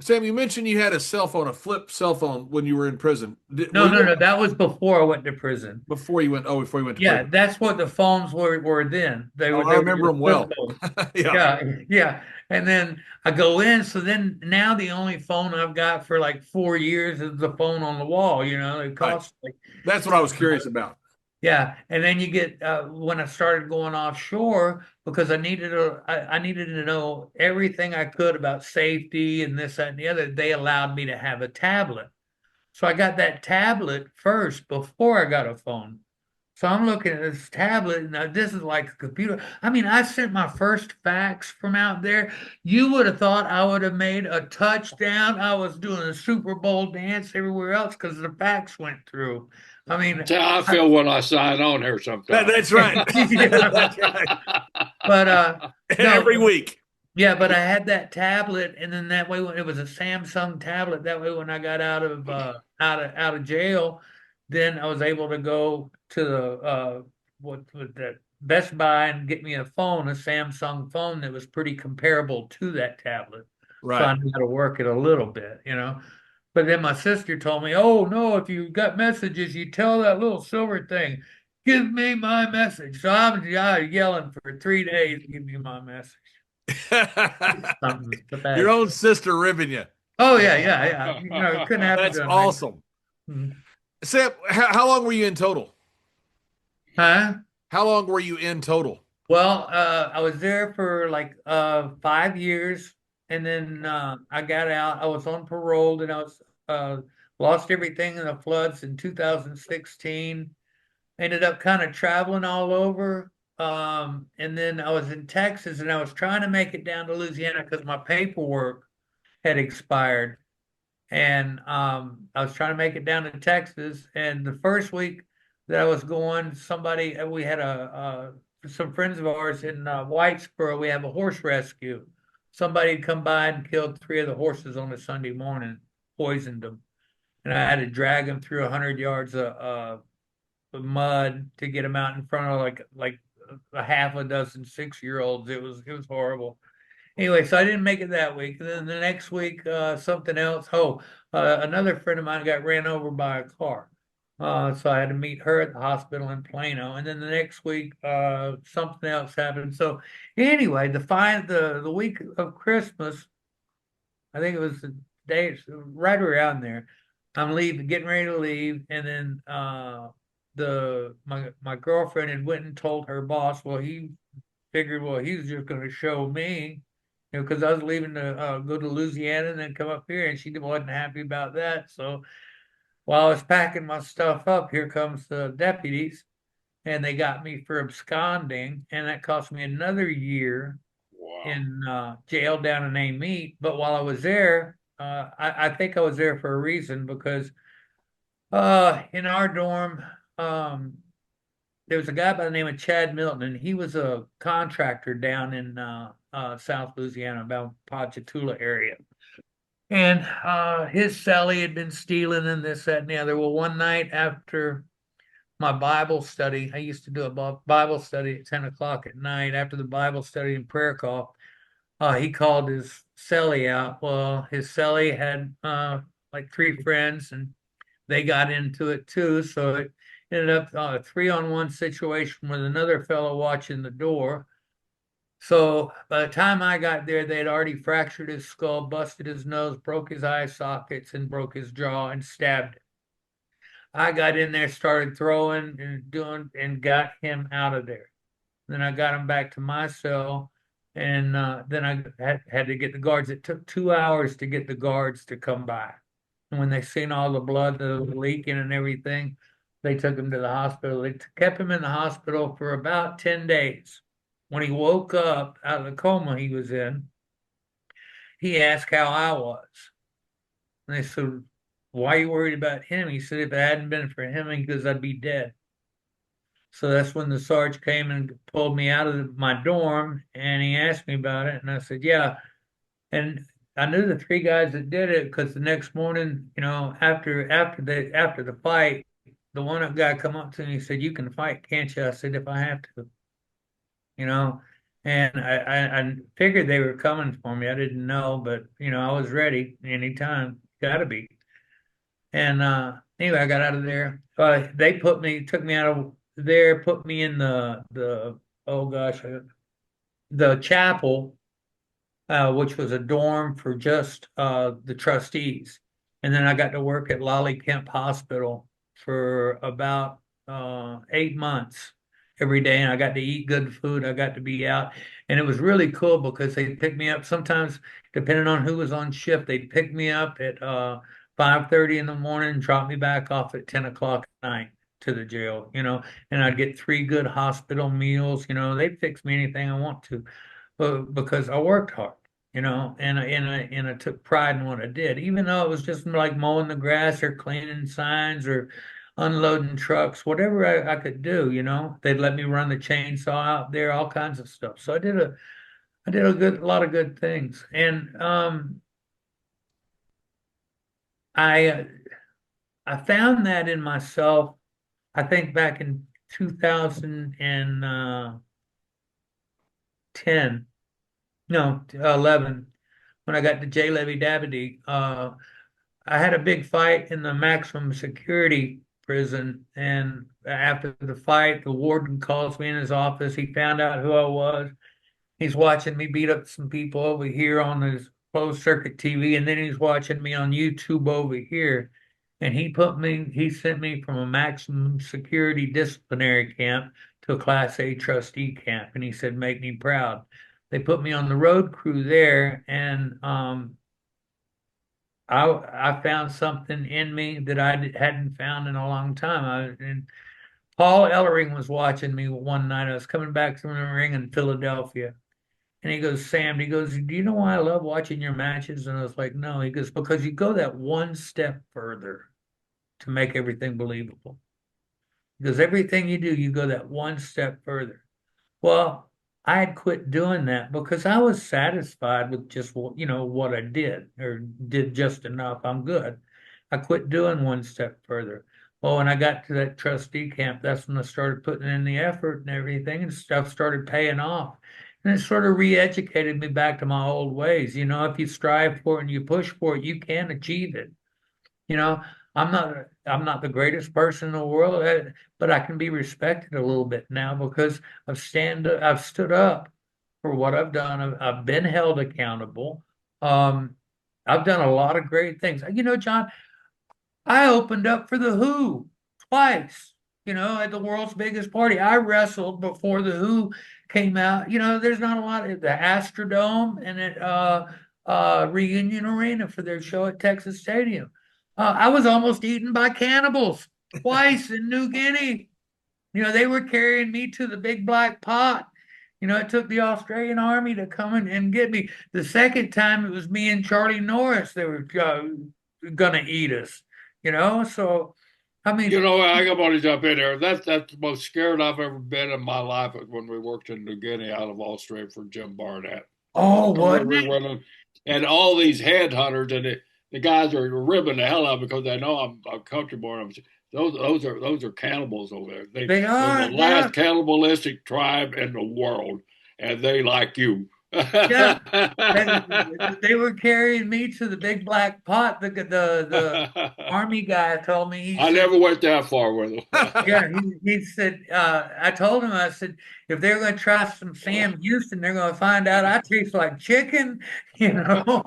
Sam, you mentioned you had a cell phone, a flip cell phone when you were in prison. No, no, no. That was before I went to prison. Before you went, before you went to Yeah, prison. that's what the phones were then. I They were remember your them flip well. phone. Yeah. Yeah, yeah. And then I go in, so then now the only phone I've got for like 4 years is the phone on the wall, it Right. costs like That's what I was curious about. yeah. And then you get when I started going offshore because I needed to know everything I could about safety and this, that, and the other. They allowed me to have a tablet. So I got that tablet first before I got a phone. So I'm looking at this tablet, and this is like a computer. I mean, I sent my first fax from out there. You would have thought I would have made a touchdown. I was doing a Super Bowl dance everywhere else because the fax went through. I mean, That's how I feel when I sign on here sometimes. That's right. Yeah. That's right. But no, Every week. yeah, but I had that tablet, and then that way when it was a Samsung tablet, that way when I got out of jail, then I was able to go to the what that Best Buy and get me a phone, a Samsung phone that was pretty comparable to that tablet. So I Right. knew how to work it a little bit. But then my sister told me, "Oh no, if you got messages, you tell that little silver thing, give me my message." So I'm yelling for 3 days, give me my message. Something Your pathetic. own sister ribbing you. Oh yeah, yeah, yeah. It couldn't happen That's to him. awesome. Mhm. Sam, how long were you in total? Huh? How long were you in total? Well, I was there for like 5 years, and then I got out. I was on parole, and I was lost everything in the floods in 2016. Ended up kind of traveling all over. And then I was in Texas, and I was trying to make it down to Louisiana because my paperwork had expired. And I was trying to make it down to Texas. And the first week that I was going, we had some friends of ours in Whitesboro. We have a horse rescue. Somebody had come by and killed 3 of the horses on a Sunday morning, poisoned them, and I had to drag them through 100 yards of mud to get them out in front of like a half a dozen 6-year-olds. It was horrible. Anyway, so I didn't make it that week. And then the next week, something else. Another friend of mine got ran over by a car. So I had to meet her at the hospital in Plano. And then the next week, something else happened. So anyway, the week of Christmas, I think it was the day right around there. I'm leaving, getting ready to leave, and then my girlfriend had went and told her boss. Well, he figured, well, he was just going to show me, because I was leaving to go to Louisiana and then come up here, and she wasn't happy about that. So while I was packing my stuff up, here comes the deputies, and they got me for absconding, and that cost me another year Wow. in jail down in Amite. But while I was there, I think I was there for a reason because in our dorm, there was a guy by the name of Chad Milton, and he was a contractor down in South Louisiana, about Ponchatoula area. And his cellie had been stealing and this, that, and the other. Well, one night after my Bible study, I used to do a Bible study at 10 o'clock at night. After the Bible study and prayer call, he called his cellie out. Well, his cellie had like 3 friends, and they got into it too. So it ended up a 3-on-1 situation with another fellow watching the door. So by the time I got there, they had already fractured his skull, busted his nose, broke his eye sockets, and broke his jaw and stabbed him. I got in there, started throwing and doing, and got him out of there. Then I got him back to my cell, and then I had to get the guards. It took 2 hours to get the guards to come by. And when they seen all the blood that was leaking and everything, they took him to the hospital. They kept him in the hospital for about 10 days. When he woke up out of the coma he was in, he asked how I was. And they said, "Why are you worried about him?" He said, "If it hadn't been for him, because I'd be dead." So that's when the Sarge came and pulled me out of my dorm, and he asked me about it, and I said, "Yeah." And I knew the three guys that did it because the next morning, after the fight, the one guy come up to me and said, "You can fight, can't you?" I said, "If I have to," you know. And I figured they were coming for me. I didn't know, but I was ready anytime. Gotta be. And anyway, I got out of there. They took me out of there, put me in the oh gosh, the chapel, which was a dorm for just the trustees. And then I got to work at Lolly Kemp Hospital for about 8 months every day, and I got to eat good food. I got to be out, and it was really cool because they picked me up sometimes, depending on who was on shift. They'd pick me up at 5:30 in the morning and drop me back off at 10 o'clock at night to the jail, and I'd get 3 good hospital meals. They'd fix me anything I want to, but because I worked hard. And I took pride in what I did, even though it was just like mowing the grass or cleaning signs or unloading trucks, whatever I could do. They'd let me run the chainsaw out there, all kinds of stuff. So I did a lot of good things, and I I found that in myself. I think back in 2010, no, 11, when I got to J Levy Dabity. I had a big fight in the maximum security prison, and after the fight, the warden calls me in his office. He found out who I was. He's watching me beat up some people over here on his closed circuit TV, and then he's watching me on YouTube over here. And he sent me from a maximum security disciplinary camp to a Class A trustee camp, and he said, "Make me proud." They put me on the road crew there, and I found something in me that hadn't found in a long time. And Paul Ellering was watching me one night. I was coming back from the ring in Philadelphia. And he goes, "Sam," he goes, "Do you know why I love watching your matches?" And I was like, "No." He goes, "Because you go that one step further to make everything believable. Because everything you do, you go that one step further." Well, I had quit doing that because I was satisfied with just what I did, or did just enough. I'm good. I quit doing one step further. Well, when I got to that trustee camp, that's when I started putting in the effort and everything, and stuff started paying off. And it sort of re-educated me back to my old ways. If you strive for it and you push for it, you can achieve it. You know, I'm not the greatest person in the world, but I can be respected a little bit now because I've stood up for what I've done. I've been held accountable. Um, I've done a lot of great things. John, I opened up for the Who twice, at the world's biggest party. I wrestled before the Who came out. There's not a lot at the Astrodome and at Reunion Arena for their show at Texas Stadium. I was almost eaten by cannibals twice in New Guinea. They were carrying me to the big black pot. It took the Australian Army to come in and get me. The second time, it was me and Charlie Norris. They were gonna eat us. So I mean, I want to jump in there. That's the most scared I've ever been in my life was when we worked in New Guinea out of Australia for Jim Barnett. oh, We wasn't were it? running, and all these headhunters and the guys are ribbing the hell out because they know I'm a country boy. Those are cannibals over there. They They're the are. They last are. cannibalistic tribe in the world, and they like you. Yeah, they were carrying me to the big black pot. The army guy told me, he I said, never went that far with him. yeah, he said, I told him, I said, if they're going to try some Sam Houston, they're going to find out I taste like chicken, you know.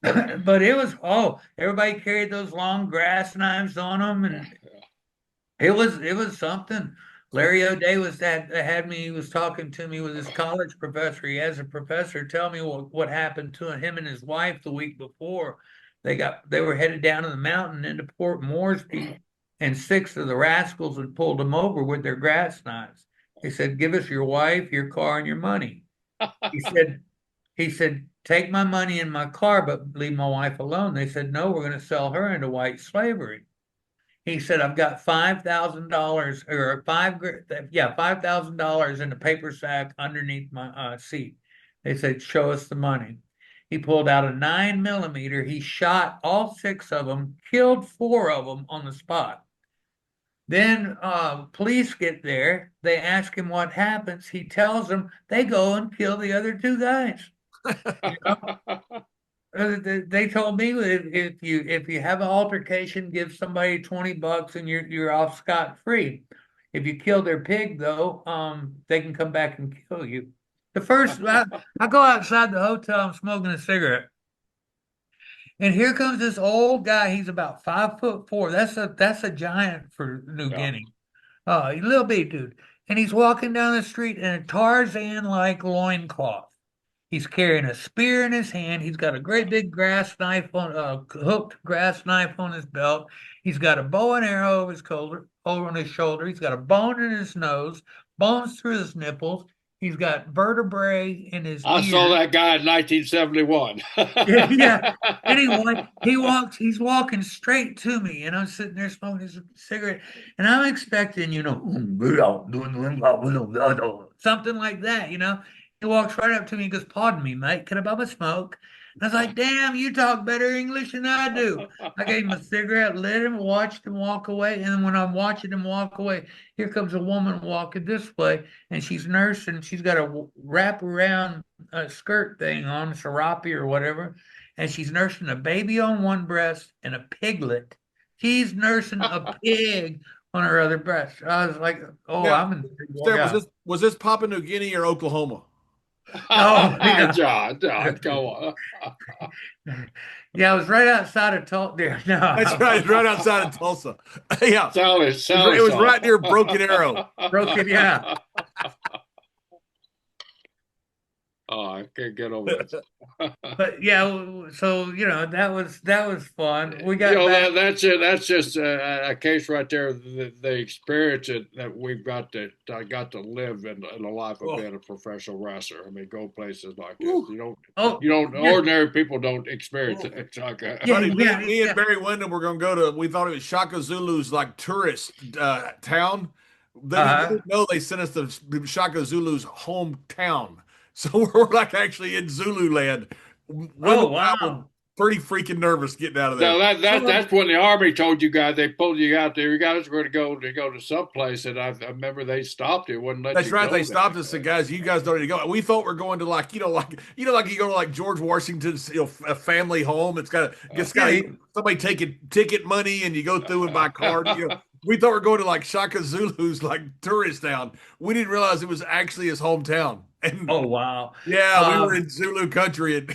But it was, oh, everybody carried those long grass knives on them, and it was something. Larry O'Day had me. He was talking to me with his college professor. He has a professor tell me what happened to him and his wife the week before. They were headed down to the mountain into Port Moresby, and 6 of the rascals had pulled them over with their grass knives. He said, "Give us your wife, your car, and your money." He said, "Take my money and my car, but leave my wife alone." They said, "No, we're going to sell her into white slavery." He said, "I've got $5,000 or $5,000 in a paper sack underneath my seat." They said, "Show us the money." He pulled out a 9mm. He shot all 6 of them, killed 4 of them on the spot. Then police get there. They ask him what happens. He tells them they go and kill the other 2 guys. You know? They told me if you have an altercation, give somebody $20 and you're off scot-free. If you kill their pig, though, they can come back and kill you. I go outside the hotel, I'm smoking a cigarette, and here comes this old guy. He's about 5'4". That's a giant for New Guinea. A little bitty dude, and he's walking down the street in a Tarzan-like loincloth. He's carrying a spear in his hand. He's got a great big grass knife hooked grass knife on his belt. He's got a bow and arrow over on his shoulder. He's got a bone in his nose, bones through his nipples. He's got vertebrae in his I ears. saw that guy in 1971. Yeah. Anyway, he's walking straight to me, and I'm sitting there smoking his cigarette, and I'm expecting, something like that, He walks right up to me and goes, "Pardon me, mate, can I bum a smoke?" And I was like, "Damn, you talk better English than I do." I gave him a cigarette, lit him, watched him walk away. And then when I'm watching him walk away, here comes a woman walking this way, and she's nursing. She's got a wrap around skirt thing on, serape or whatever. And she's nursing a baby on one breast and a piglet. She's nursing a pig on her other breast. I was like, "Oh, Now, I'm in." was this Papua New Guinea or Oklahoma? Oh, yeah. John, go on. Yeah, it was right outside of Tulsa. No. That's right, right outside of Tulsa. Yeah, it was right near Broken Arrow. Broken, yeah. Oh, I can't get over it. But yeah, so that was fun. We got back. That's just a case right there. The experience that I got to live in the life of being a professional wrestler. I mean, go places like this. Ordinary people don't experience it like that. Buddy, me and Barry Windham were going to go to. We thought it was Shaka Zulu's like tourist town. They didn't know they sent us to Shaka Zulu's hometown. So we're like actually in Zululand. Oh, wow. Pretty freaking nervous getting out of there. Now that's when the Army told you guys, they pulled you out there. You guys were going to go to someplace, and I remember they stopped you. Wouldn't let That's you right. go They there. stopped us and guys, you guys don't need to go. We thought we are going to like you go to like George Washington's a family home. It's got somebody taking ticket money and you go through and buy card. We thought we were going to like Shaka Zulu's like tourist town. We didn't realize it was actually his hometown. And, oh, wow. Yeah, we were in Zulu country and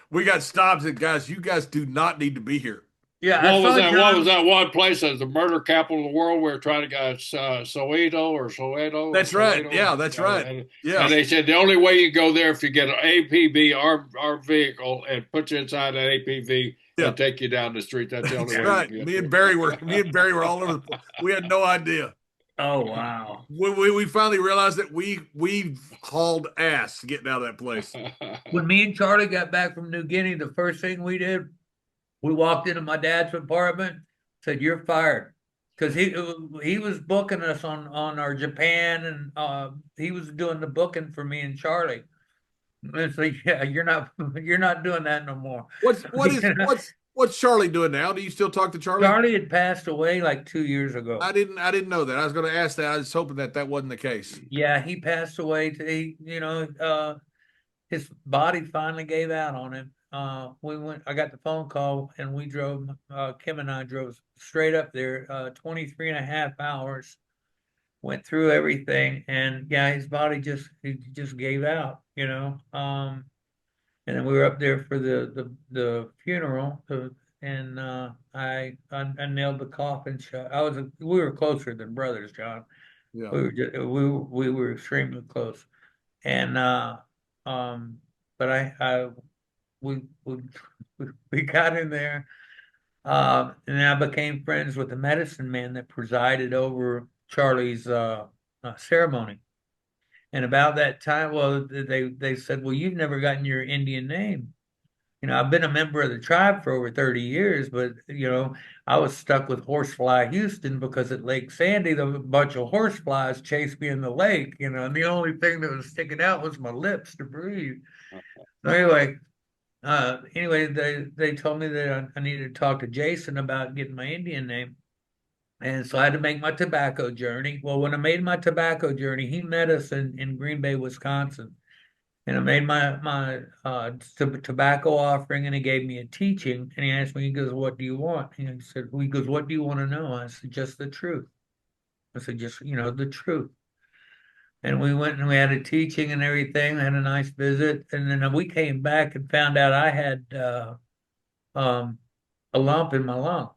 we got stopped and guys, you guys do not need to be here. Yeah. What was that one place as the murder capital of the world? We were trying to get Soweto. That's right. Yeah, that's right. And they said the only way you go there if you get an APV, our vehicle, and put you inside that APV and take you down the street. That's the only way. Right. Me and Barry were all over the place. We had no idea. Oh, wow. We finally realized that we hauled ass getting out of that place. When me and Charlie got back from New Guinea, the first thing we did, we walked into my dad's apartment, said, "You're fired." Because he was booking us on our Japan, and he was doing the booking for me and Charlie. And it's like, "Yeah, you're not doing that no more." What's Charlie doing now? Do you still talk to Charlie? Charlie had passed away like 2 years ago. I didn't know that. I was going to ask that. I was hoping that wasn't the case. Yeah, he passed away. his body finally gave out on him. I got the phone call and we drove, Kim and I drove straight up there, 23 and a half hours, went through everything, and yeah, his body he just gave out, you know. And then we were up there for the funeral, and I nailed the coffin shut. We were closer than brothers, John. Yeah. We were extremely close, and but we we got in there, and I became friends with the medicine man that presided over Charlie's ceremony. And about that time, well, they said, well, you've never gotten your Indian name. You know, I've been a member of the tribe for over 30 years, but you know, I was stuck with Horsefly Houston because at Lake Sandy, the bunch of horseflies chased me in the lake, you know, and the only thing that was sticking out was my lips to breathe. So anyway, they told me that I needed to talk to Jason about getting my Indian name. And so I had to make my tobacco journey. Well, when I made my tobacco journey, he met us in Green Bay, Wisconsin. And I made my tobacco offering, and he gave me a teaching. And he asked me, he goes, "What do you want?" And he goes, "What do you want to know?" I said, "Just the truth." I said, "Just, you know, the truth." And we went and we had a teaching and everything, had a nice visit. And then we came back and found out I had um, a lump in my lung.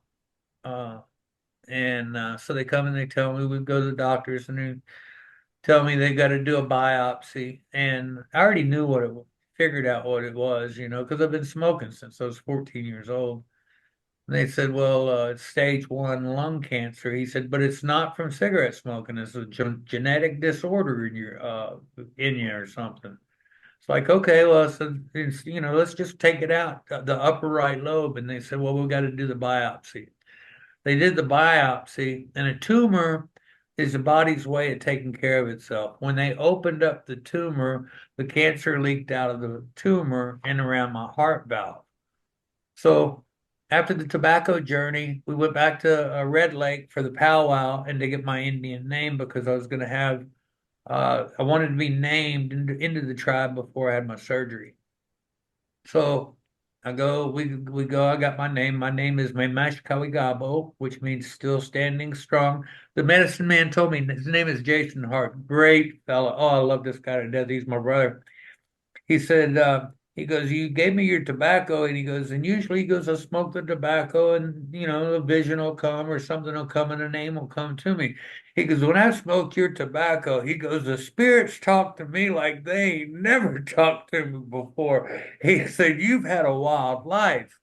And so they come and they tell me, we go to the doctors and they tell me they got to do a biopsy. And I already knew figured out what it was, you know, because I've been smoking since I was 14 years old. And they said, well, it's stage 1 lung cancer. He said, but it's not from cigarette smoking. It's a genetic disorder in you or something. It's like, okay, well, so it's, you know, let's just take it out, the upper right lobe. And they said, well, we've got to do the biopsy. They did the biopsy, and a tumor is the body's way of taking care of itself. When they opened up the tumor, the cancer leaked out of the tumor and around my heart valve. So after the tobacco journey, we went back to Red Lake for the powwow and to get my Indian name because I was going to have, I wanted to be named into the tribe before I had my surgery. So we go, I got my name. My name is Memash Kawigabo, which means still standing strong. The medicine man told me his name is Jason Hart. Great fella. Oh, I love this guy to death. He's my brother. He said, he goes, you gave me your tobacco, and he goes, and usually he goes, I smoke the tobacco, and you know, a vision will come or something will come and a name will come to me. He goes, when I smoked your tobacco, he goes, the spirits talk to me like they ain't never talked to me before. He said, you've had a wild life.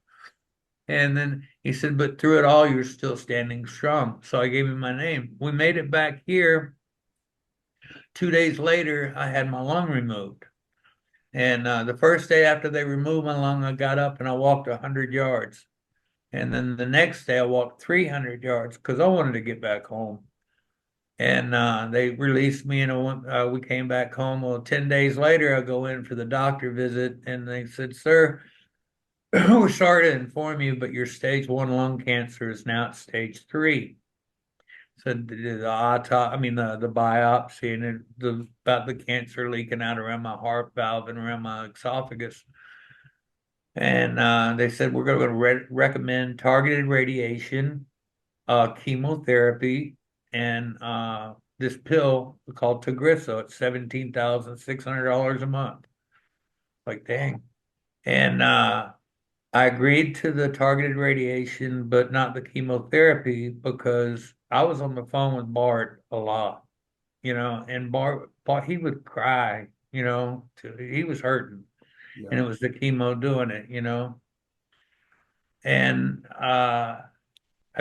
And then he said, but through it all, you're still standing strong. So I gave him my name. We made it back here. 2 days later, I had my lung removed. And the first day after they removed my lung, I got up and I walked 100 yards. And then the next day, I walked 300 yards because I wanted to get back home. And they released me, and we came back home. Well, 10 days later, I go in for the doctor visit, and they said, "Sir, we're sorry to inform you, but your stage 1 lung cancer is now at stage 3." So the biopsy and about the cancer leaking out around my heart valve and around my esophagus. And they said, we're going to recommend targeted radiation, chemotherapy, and this pill called Tagrisso at $17,600 a month. Like, dang. And I agreed to the targeted radiation, but not the chemotherapy because I was on the phone with Bart a lot, you know, and Bart he would cry, you know, he was hurting, and it was the chemo doing it, you know. And I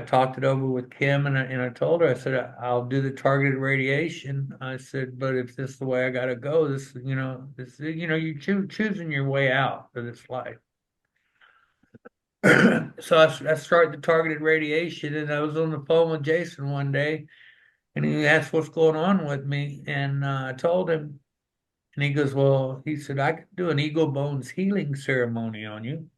talked it over with Kim, and I told her, I said, I'll do the targeted radiation. I said, but if this is the way I got to go, you're choosing your way out of this life. So I started the targeted radiation, and I was on the phone with Jason one day, and he asked what's going on with me, and I told him, and he goes, well, he said, I could do an eagle bones healing ceremony on you.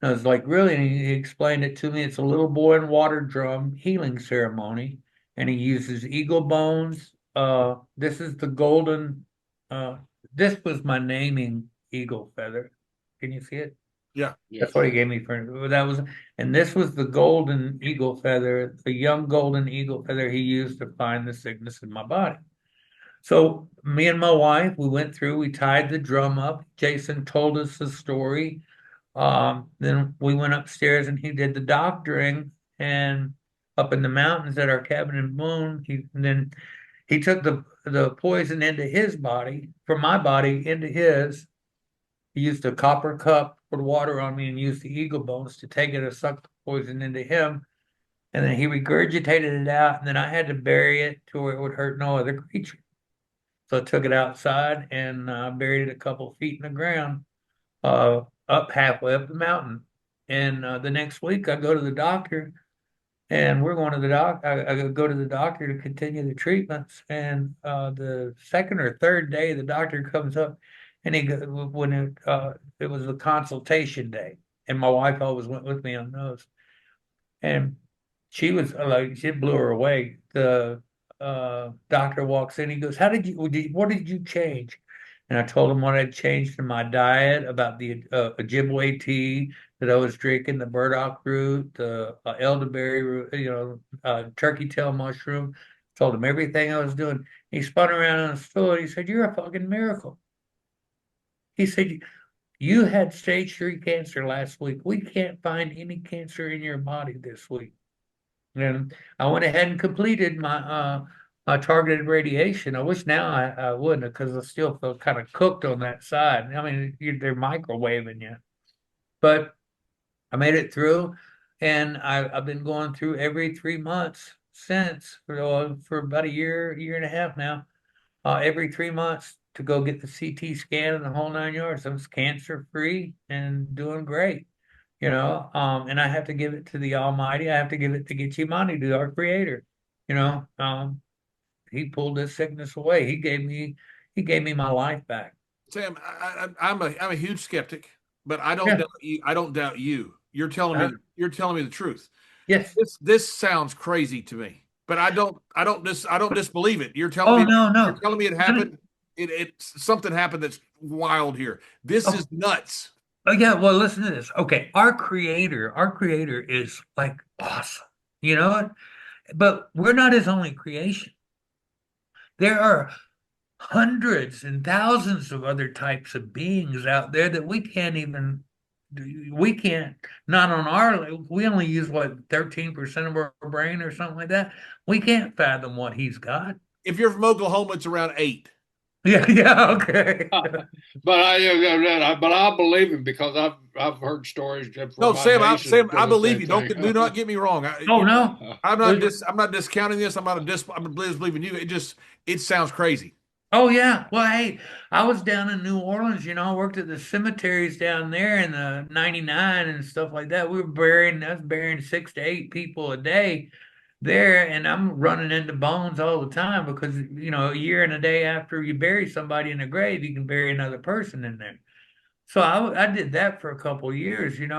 I was like, really? And he explained it to me. It's a little boy and water drum healing ceremony, and he uses eagle bones. This is the golden this was my naming eagle feather. Can you see it? Yeah. That's what he gave me for that was, and this was the golden eagle feather, the young golden eagle feather he used to find the sickness in my body. So me and my wife, we went through, we tied the drum up. Jason told us the story. Then we went upstairs and he did the doctoring and up in the mountains at our cabin in Boone. Then he took the poison into his body, from my body into his. He used a copper cup, put water on me, and used the eagle bones to take it and suck the poison into him. And then he regurgitated it out, and then I had to bury it to where it would hurt no other creature. So I took it outside and buried it a couple feet in the ground, up halfway up the mountain. And the next week I go to the doctor, and we're going to the doc. I go to the doctor to continue the treatments. And the second or third day, the doctor comes up, and when it was a consultation day, and my wife always went with me on those, and she was like, she blew her away. The doctor walks in, he goes, what did you change? And I told him what I'd changed in my diet, about the Ojibwe tea that I was drinking, the burdock root, the elderberry root, turkey tail mushroom. Told him everything I was doing. He spun around on the stool and he said, "You're a fucking miracle." He said, "You had stage 3 cancer last week. We can't find any cancer in your body this week." And I went ahead and completed my targeted radiation. I wish now I wouldn't, because I still feel kind of cooked on that side. I mean, they're microwaving you, but I made it through, and I've been going through every 3 months since for about a year and a half now. Every 3 months to go get the CT scan and the whole 9 yards. I was cancer free and doing great. And I have to give it to the Almighty. I have to give it to Gitchimani, to our Creator. You know, He pulled this sickness away. He gave me my life back. Sam, I'm a huge skeptic, but I don't Yeah. doubt you. I don't doubt you. You're telling me the truth. Yes. This sounds crazy to me, but I don't disbelieve it. You're Oh, telling me no. you're telling me it happened. Something happened that's wild here. This is nuts. Oh yeah, well, listen to this. Okay, our creator is like awesome. You know what? But we're not his only creation. There are hundreds and thousands of other types of beings out there that we can't, not on we only use what, 13% of our brain or something like that. We can't fathom what he's got. If you're from Oklahoma, it's around 8. Yeah, okay. But I believe him, because I've heard stories from No, Sam, Sam, I believe you. Do not get me wrong. No. I'm not discounting this. I'm disbelieving you. It sounds crazy. Oh yeah. Well, hey, I was down in New Orleans, I worked at the cemeteries down there in the 99 and stuff like that. I was burying 6 to 8 people a day there, and I'm running into bones all the time, because a year and a day after you bury somebody in the grave, you can bury another person in there. So I did that for a couple of years, and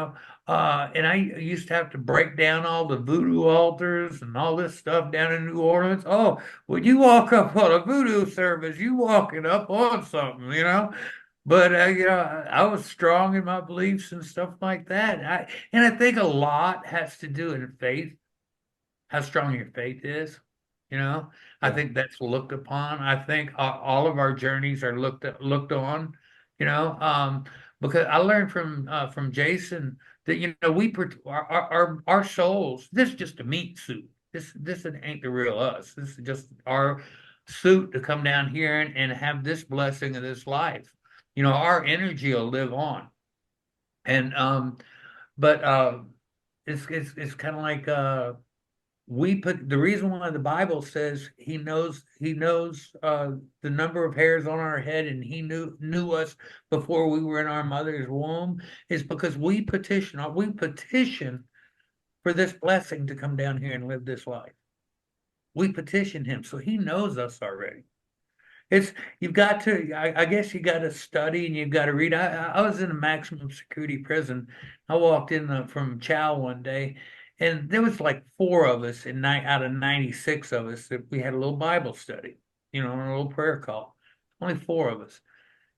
I used to have to break down all the voodoo altars and all this stuff down in New Orleans. Oh, when you walk up on a voodoo service, you walking up on something. But I was strong in my beliefs and stuff like that. And I think a lot has to do in faith, how strong your faith is. I think that's looked upon. I think all of our journeys are looked on. You know, um, because I learned from Jason that our souls. This is just a meat suit. This ain't the real us. This is just our suit to come down here and have this blessing of this life. Our energy will live on, and but it's kind of like we put the reason why the Bible says he knows the number of hairs on our head, and he knew us before we were in our mother's womb, is because we petition for this blessing to come down here and live this life. We petition him, so he knows us already. You've got to, I guess you got to study and you've got to read. I was in a maximum security prison. I walked in from Chow one day, and there was like 4 of us out of 96 of us that we had a little Bible study, a little prayer call. Only 4 of us.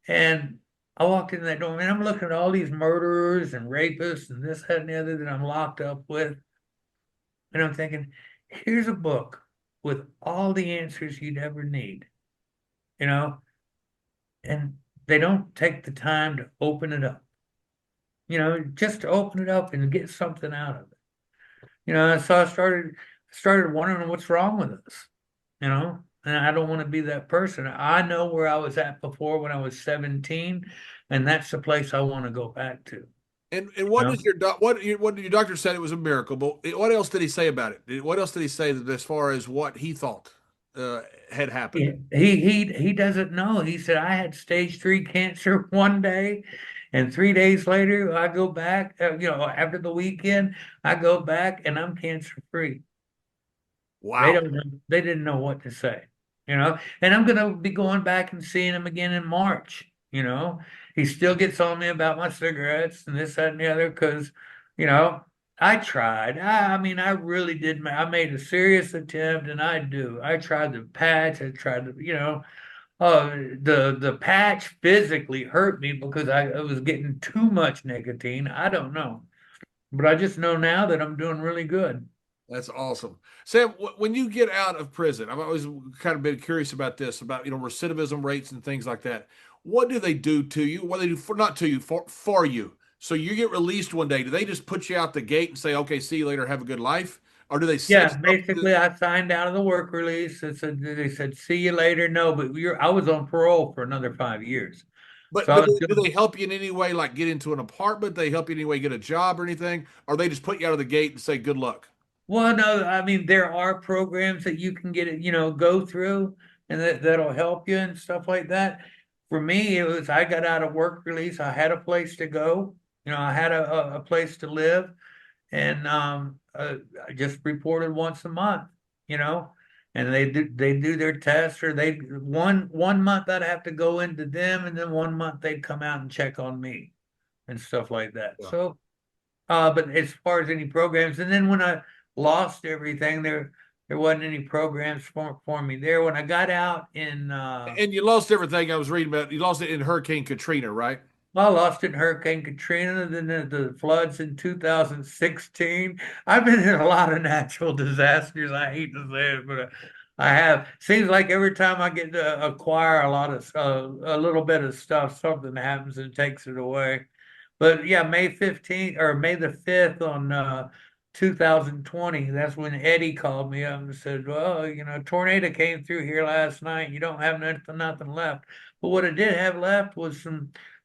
And I walked in that door, and I'm looking at all these murderers and rapists and this, that, and the other that I'm locked up with. And I'm thinking, here's a book with all the answers you'd ever need, you know, and they don't take the time to open it up, just to open it up and get something out of it. And so I started wondering what's wrong with us, and I don't want to be that person. I know where I was at before when I was 17, and that's the place I want to go back to. And what You is your what did your doctor said it was a miracle? But what else did he say about it? What else did he say that as far as what he thought had happened? he doesn't know. He said I had stage 3 cancer one day, and 3 days later I go back. After the weekend, I go back and I'm cancer free. They Wow. don't know, they didn't know what to say, and I'm gonna be going back and seeing him again in March. He still gets on me about my cigarettes and this, that, and the other, because, you know, I tried. I mean, I really did. I made a serious attempt, and I tried the patch. I tried to, the patch physically hurt me because I was getting too much nicotine. I don't know, but I just know now that I'm doing really good. That's awesome. Sam, when you get out of prison, I've always kind of been curious about this, about, recidivism rates and things like that. What do they do to you? What do they do for, not to you, for you? So you get released one day. Do they just put you out the gate and say, okay, see you later, have a good life? Or do they set Yeah, stuff to, basically, I signed out of the work release. They said, "See you later." No, but I was on parole for another 5 years, but so I but was do doing they help you in any way, like get into an apartment? They help you in any way get a job or anything? Or they just put you out of the gate and say, good luck? well. No, I mean there are programs that you can get it, go through, and that'll help you and stuff like that. For me, it was I got out of work release. I had a place to go. I had a place to live, and I just reported once a month, you know, and they do their tests, or they one month I'd have to go into them, and then one month they'd come out and check on me and stuff like that. Yeah. So, but as far as any programs, and then when I lost everything, there wasn't any programs for me there. When I got out in And you lost everything I was reading about. You lost it in Hurricane Katrina, right? I lost it in Hurricane Katrina, then the floods in 2016. I've been in a lot of natural disasters. I hate to say it, but I have. Seems like every time I get to acquire a little bit of stuff, something happens and takes it away. But yeah, May 15th or May the 5th on 2020, that's when Eddie called me up and said, "Well, tornado came through here last night. You don't have nothing left." But what I did have left was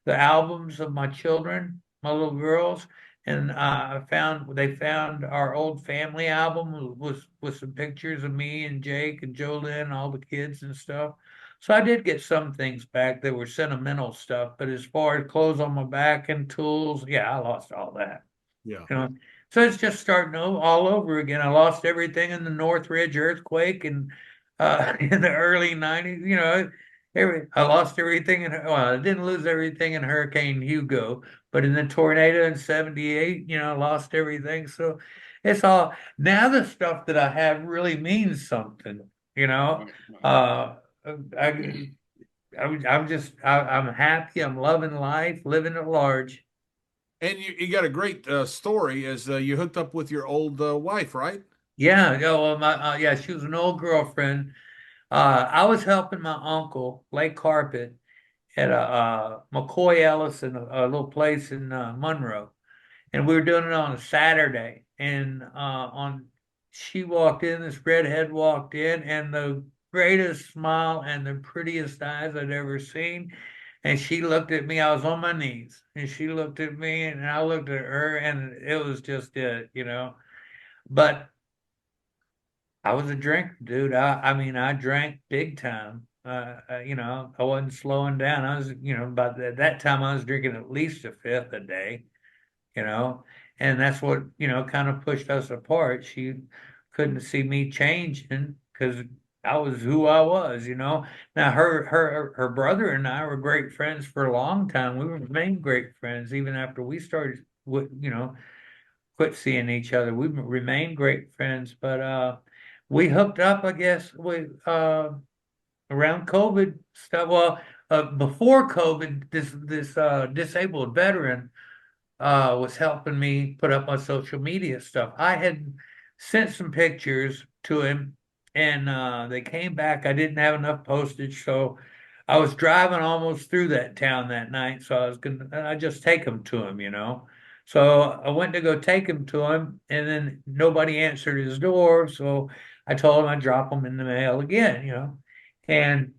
the albums of my children, my little girls, and they found our old family album with some pictures of me and Jake and Jolyn and all the kids and stuff. So I did get some things back that were sentimental stuff, but as far as clothes on my back and tools, yeah, I lost all that. Yeah. You know, so it's just starting all over again. I lost everything in the Northridge earthquake and in the early '90s. I lost everything I didn't lose everything in Hurricane Hugo, but in the tornado in '78, I lost everything. So it's all now the stuff that I have really means something. You know, Right, right. I, I'm happy. I'm loving life, living at large. And you got a great story as you hooked up with your old wife, right? Yeah, yeah, well, yeah, she was an old girlfriend. I was helping my uncle lay carpet at a McCoy Ellis in a little place in Monroe, and we were doing it on a Saturday. And on she walked in, this redhead walked in, and the greatest smile and the prettiest eyes I'd ever seen. And she looked at me. I was on my knees, and she looked at me, and I looked at her, and it was just it. But I was a drinker, dude. I mean, I drank big time. I wasn't slowing down. I was, by that time I was drinking at least a fifth a day, you know, and that's what, kind of pushed us apart. She couldn't see me changing because I was who I was. Now her brother and I were great friends for a long time. We remained great friends even after we started, quit seeing each other. We remained great friends, but we hooked up, I guess, with around COVID stuff. Well, before COVID, this disabled veteran was helping me put up my social media stuff. I had sent some pictures to him, and they came back. I didn't have enough postage, so I was driving almost through that town that night. So I just take him to him, you know. So I went to go take him to him, and then nobody answered his door. So I told him I'd drop him in the mail again, you know. And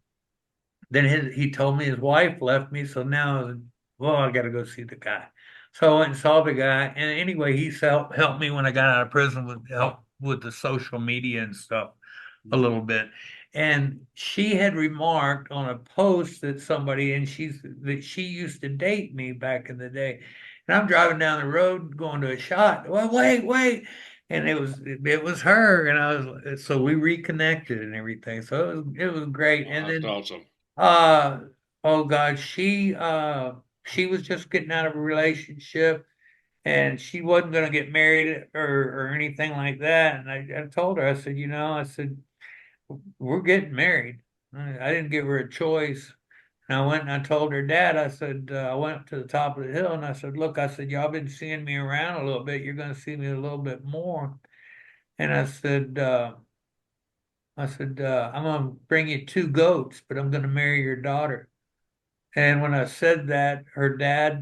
then he told me his wife left me, so now, well, I got to go see the guy. So I went and saw the guy, and anyway, he's helped me when I got out of prison with help with the social media and stuff a little bit. And she had remarked on a post that somebody, and that she used to date me back in the day. And I'm driving down the road going to a shot. Well, wait. And it was her, and so we reconnected and everything. So it was great. And That's then awesome. uh, oh God, she was just getting out of a relationship, and she wasn't going to get married or anything like that. And I told her, I said, I said, we're getting married. I didn't give her a choice. And I went and I told her dad, I said, I went up to the top of the hill and I said, look, I said, y'all been seeing me around a little bit. You're going to see me a little bit more. And I said, I'm going to bring you 2 goats, but I'm going to marry your daughter. And when I said that, her dad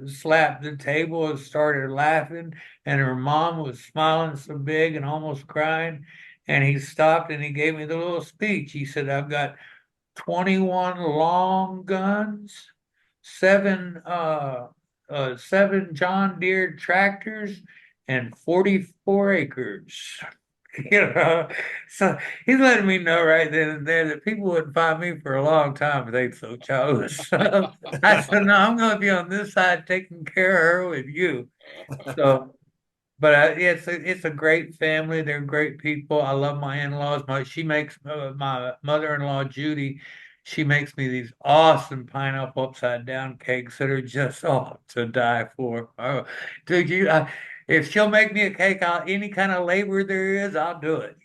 slapped the table and started laughing, and her mom was smiling so big and almost crying. And he stopped and he gave me the little speech. He said, I've got 21 long guns, seven John Deere tractors, and 44 acres. So he's letting me know right then and there that people wouldn't find me for a long time if they so chose. I said, no, I'm going to be on this side taking care of her with you. So, but it's a great family. They're great people. I love my in-laws. My mother-in-law Judy. She makes me these awesome pineapple upside down cakes that are just to die for. Oh, dude, if she'll make me a cake, any kind of labor there is, I'll do it.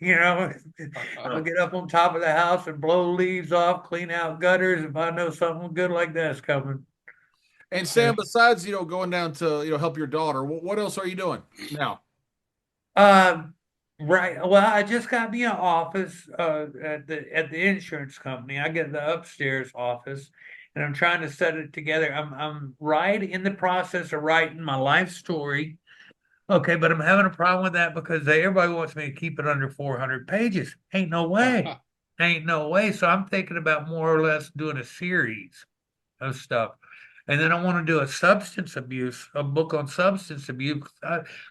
I'll get up on top of the house and blow leaves off, clean out gutters if I know something good like that's coming. And Sam, besides going down to help your daughter, what else are you doing now? Right. Well, I just got me an office at the insurance company. I get the upstairs office, and I'm trying to set it together. I'm right in the process of writing my life story. Okay, but I'm having a problem with that because everybody wants me to keep it under 400 pages. Ain't no way. Ain't no way. So I'm thinking about more or less doing a series of stuff. And then I want to do a book on substance abuse,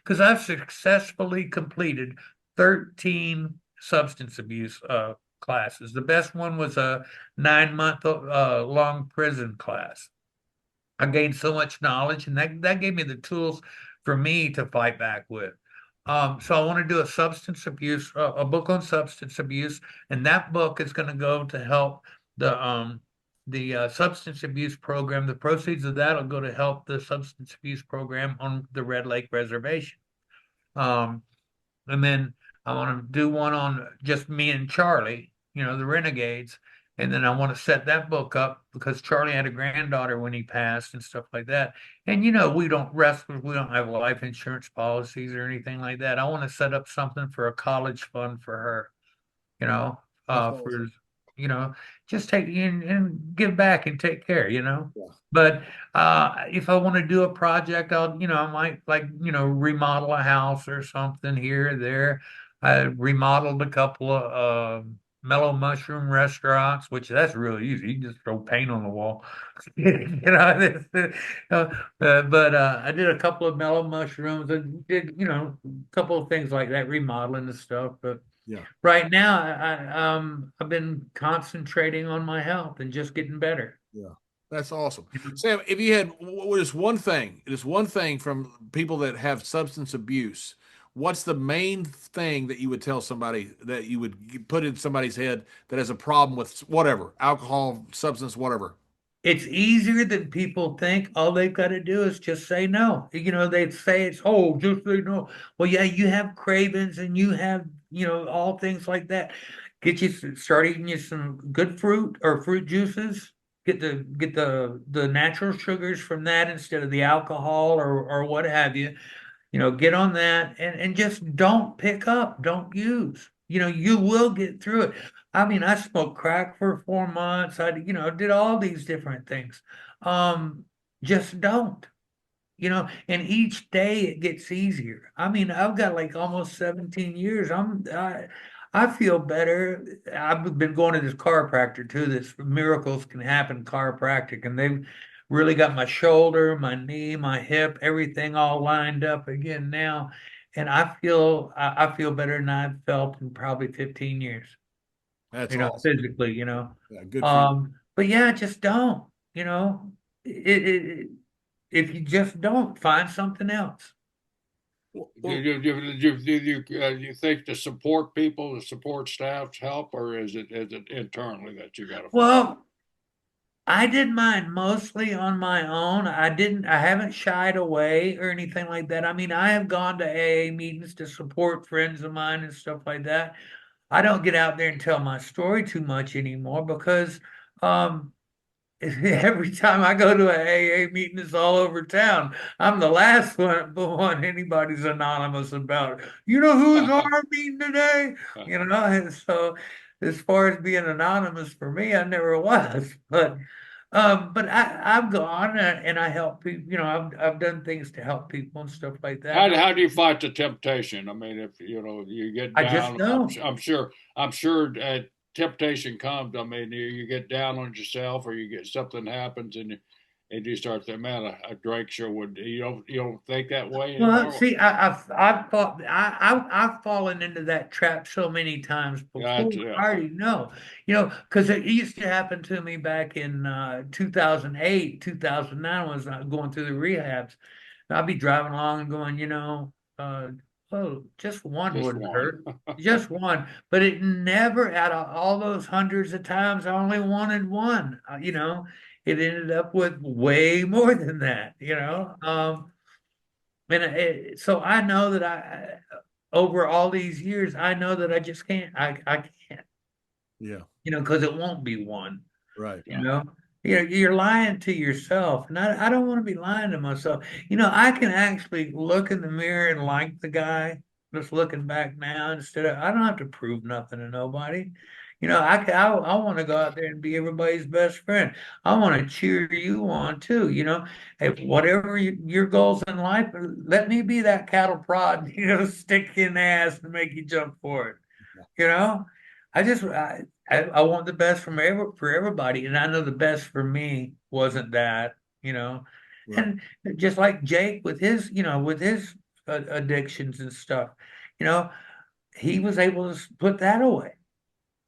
because I've successfully completed 13 substance abuse classes. The best one was a 9-month long prison class. I gained so much knowledge, and that gave me the tools for me to fight back with. So I want to do a book on substance abuse, and that book is going to go to help the substance abuse program. The proceeds of that will go to help the substance abuse program on the Red Lake Reservation. Um, and then I want to do one on just me and Charlie, the Renegades. And then I want to set that book up because Charlie had a granddaughter when he passed and stuff like that. And we don't have life insurance policies or anything like that. I want to set up something for a college fund for her, you know, for just take and give back and take care, Yeah. But if I want to do a project, I might remodel a house or something here or there. I remodeled a couple of mellow mushroom restaurants, which that's really easy. You can just throw paint on the wall. But I did a couple of mellow mushrooms and did, a couple of things like that, remodeling and stuff. But Yeah. right now, I've been concentrating on my health and just getting better. Yeah. That's awesome. Sam, if you had just one thing from people that have substance abuse, what's the main thing that you would tell somebody that you would put in somebody's head that has a problem with whatever, alcohol, substance, whatever? It's easier than people think. All they've got to do is just say no. They'd say just say no. Well, yeah, you have cravings and you have, all things like that. Start eating you some good fruit or fruit juices. get the natural sugars from that instead of the alcohol or what have you. Get on that and just don't pick up, don't use. You will get through it. I mean, I smoked crack for 4 months. Did all these different things. Just don't. And each day it gets easier. I mean, I've got like almost 17 years. I feel better. I've been going to this chiropractor too. This Miracles Can Happen chiropractic, and they've really got my shoulder, my knee, my hip, everything all lined up again now. And I feel better than I've felt in probably 15 years, That's awesome. physically, Yeah, good for you. But yeah, just don't, it if you just don't, find something else. Do you think the support people, the support staff help, or is it internally that you got to find? Well, I did mine mostly on my own. I haven't shied away or anything like that. I mean, I have gone to AA meetings to support friends of mine and stuff like that. I don't get out there and tell my story too much anymore because um every time I go to a AA meeting, it's all over town. I'm the last one anybody's anonymous about. You know who's our meeting today? And so as far as being anonymous for me, I never was. But I've gone and I help people. I've done things to help people and stuff like that. How do you fight the temptation? I mean, if you get I just down, don't. I'm sure temptation comes. I mean, you get down on yourself, or you get something happens, and you start thinking, man, a drink sure would. You don't think that way Well, anymore. see, I've fallen into that trap so many times before. Yeah. I already know, because it used to happen to me back in 2008, 2009 when I was going through the rehabs. I'd be driving along and going, oh, just one Just wouldn't one. hurt, just one. But it never, out of all those hundreds of times, I only wanted one. It ended up with way more than that. So I know that over all these years, I know that I just can't. I can't. Yeah. Because it won't be one. Right. You're lying to yourself, and I don't want to be lying to myself. I can actually look in the mirror and like the guy just looking back now instead of I don't have to prove nothing to nobody. I want to go out there and be everybody's best friend. I want to cheer you on too. If whatever your goals in life, let me be that cattle prod. Stick you in the ass and make you jump for it. You know, I want the best for everybody, and I know the best for me wasn't that. Right. And just like Jake with his addictions and stuff, you know, he was able to put that away.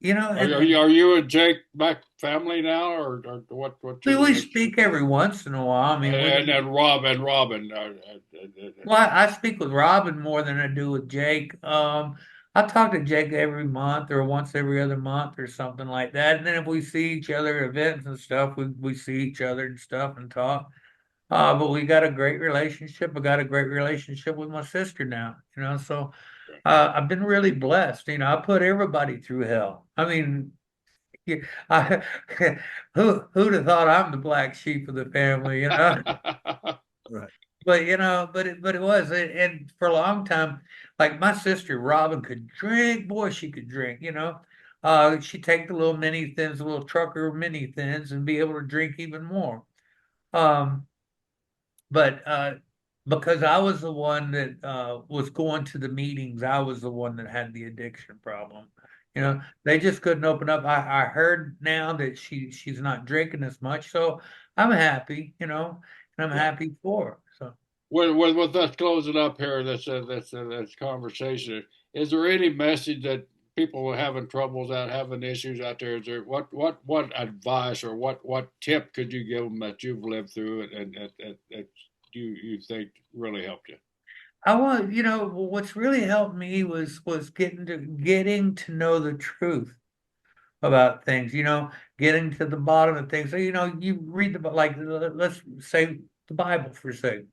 Are you and Jake back family now, or what your We relationship speak is? every once in a while. I mean, And Robin. well, I speak with Robin more than I do with Jake. I talk to Jake every month or once every other month or something like that. And then if we see each other at events and stuff, we see each other and stuff and talk. But we got a great relationship. I got a great relationship with my sister now, so I've been really blessed. I put everybody through hell. I mean, yeah, I, who'd have thought I'm the black sheep of the family, Right. But it was, and for a long time, like my sister Robin could drink, boy, she could drink, she'd take the little mini thins, the little trucker mini thins, and be able to drink even more. Um, but because I was the one that was going to the meetings, I was the one that had the addiction problem. They just couldn't open up. I heard now that she's not drinking as much, so I'm happy, and I'm happy for her. So. With us closing up here, this conversation, is there any message that people having troubles out, having issues out there? Is there what advice or what tip could you give them that you've lived through and that you think really helped you? What's really helped me was getting to know the truth about things, getting to the bottom of things. So, you read like let's say the Bible for a second.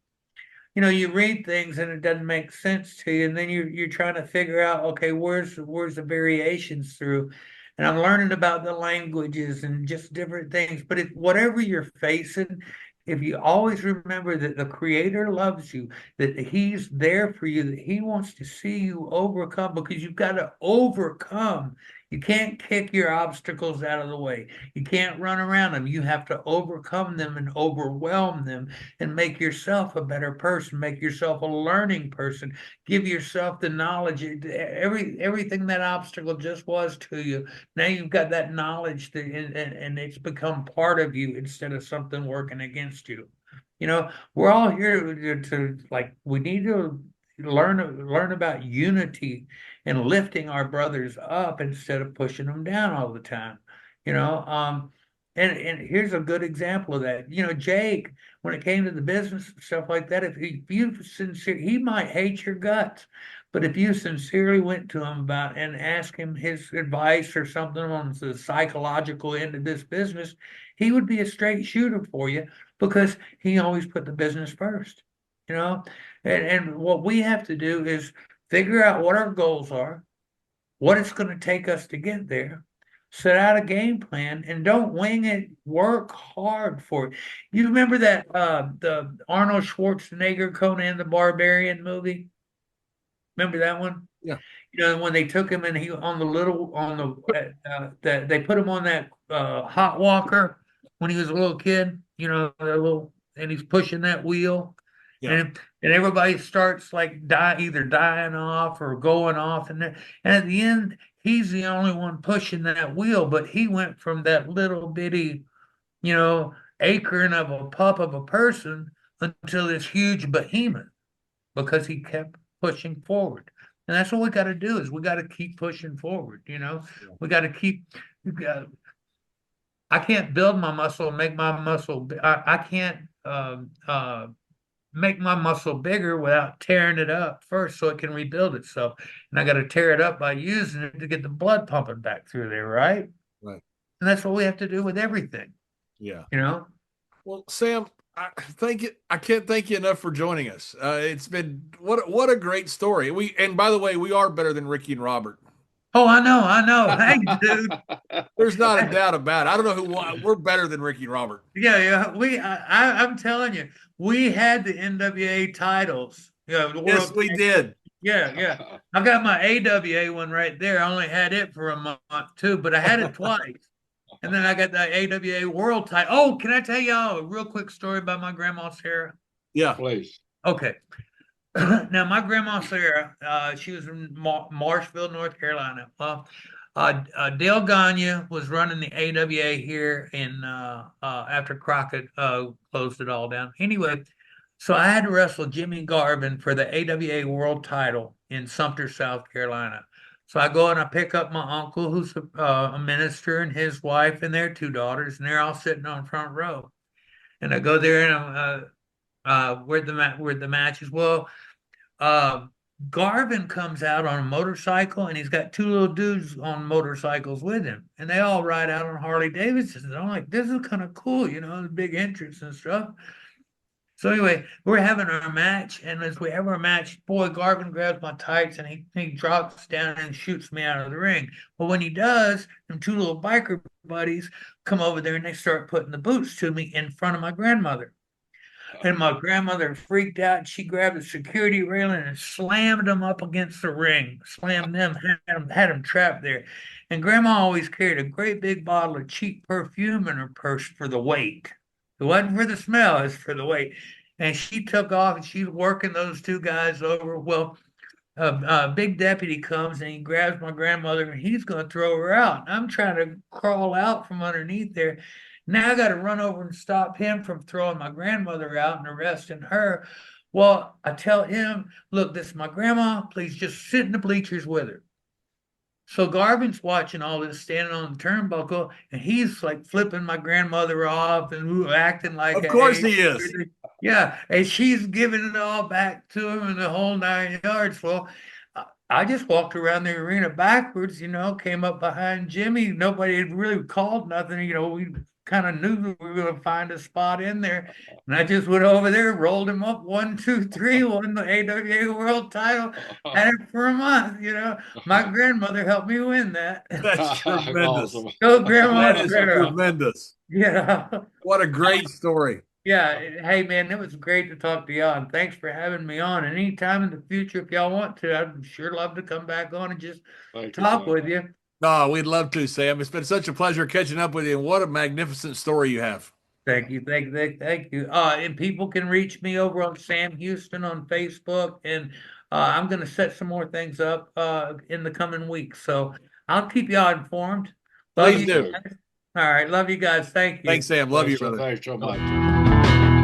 You read things and it doesn't make sense to you, and then you're trying to figure out, okay, where's the variations through, and I'm learning about the languages and just different things. But whatever you're facing, if you always remember that the Creator loves you, that He's there for you, that He wants to see you overcome, because you've got to overcome. You can't kick your obstacles out of the way. You can't run around them. You have to overcome them and overwhelm them and make yourself a better person, make yourself a learning person, give yourself the knowledge. Everything that obstacle just was to you, now you've got that knowledge and it's become part of you instead of something working against you. We're all here to we need to learn about unity and lifting our brothers up instead of pushing them down all the time. And here's a good example of that. Jake, when it came to the business and stuff like that, if you he might hate your guts, but if you sincerely went to him about and asked him his advice or something on the psychological end of this business, he would be a straight shooter for you because he always put the business first. And what we have to do is figure out what our goals are, what it's going to take us to get there, set out a game plan, and don't wing it. Work hard for it. You remember that the Arnold Schwarzenegger Conan the Barbarian movie? Remember that one? Yeah. When they took him and they put him on that hot walker when he was a little kid, and he's pushing that wheel. Yeah. And everybody starts either dying off or going off, and at the end he's the only one pushing that wheel, but he went from that little bitty, acorn of a pup of a person until this huge behemoth because he kept pushing forward. And that's what we got to do is we got to keep pushing forward. We got to keep. I can't build my muscle and make my muscle. I can't make my muscle bigger without tearing it up first so it can rebuild itself. And I got to tear it up by using it to get the blood pumping back through there, right? Right. And that's what we have to do with everything. Yeah. Well, Sam, I can't thank you enough for joining us. It's been what a great story. And by the way, we are better than Ricky and Robert. Oh, I know. Hey, dude. There's not a doubt about it. I don't know who won. We're better than Ricky and Robert. Yeah. I'm telling you, we had the NWA titles. Yes, we did. Yeah. I got my AWA one right there. I only had it for a month too, but I had it twice. And then I got the AWA world title. Oh, can I tell y'all a real quick story about my grandma Sarah? Yeah, please. Okay. Now, my grandma Sarah, she was from Marshville, North Carolina. Well, Dale Gagne was running the AWA here after Crockett closed it all down. Anyway, so I had to wrestle Jimmy Garvin for the AWA world title in Sumter, South Carolina. So I go and I pick up my uncle, who's a minister, and his wife and their two daughters, and they're all sitting on front row. And I go there and I'm where the match is. Well, Garvin comes out on a motorcycle, and he's got two little dudes on motorcycles with him, and they all ride out on Harley Davidsons. And I'm like, this is kind of cool, the big entrance and stuff. So anyway, we're having our match, and as we have our match, boy, Garvin grabs my tights and he drops down and shoots me out of the ring. Well, when he does, them two little biker buddies come over there and they start putting the boots to me in front of my grandmother. And my grandmother freaked out. She grabbed the security railing and slammed them up against the ring. Slammed them, had them trapped there. And Grandma always carried a great big bottle of cheap perfume in her purse for the weight. It wasn't for the smell, it's for the weight. And she took off and she's working those two guys over. Well, a big deputy comes and he grabs my grandmother and he's going to throw her out. I'm trying to crawl out from underneath there. Now I got to run over and stop him from throwing my grandmother out and arresting her. Well, I tell him, look, this is my grandma. Please just sit in the bleachers with her. So Garvin's watching all this, standing on the turnbuckle, and he's like flipping my grandmother off and acting like. Of course he is. Yeah, and she's giving it all back to him and the whole 9 yards. Well, I just walked around the arena backwards, came up behind Jimmy. Nobody had really called nothing. We kind of knew we were going to find a spot in there. And I just went over there, rolled him up 1, 2, 3, won the AWA world title, had it for a month. My grandmother helped me win that. That's tremendous. Awesome. Go, Grandma. That is Grandma. tremendous. Yeah. What a great story. Yeah. Hey, man, it was great to talk to y'all. And thanks for having me on. And anytime in the future, if y'all want to, I'd sure love to come back on and just talk with you. No, we'd love to, Sam. It's been such a pleasure catching up with you. And what a magnificent story you have. Thank you. Thank you. And people can reach me over on Sam Houston on Facebook. And I'm going to set some more things up in the coming weeks. So I'll keep y'all informed. Please do. All right. Love you guys. Thank you. Thanks, Sam. Love you, brother. Thanks so much.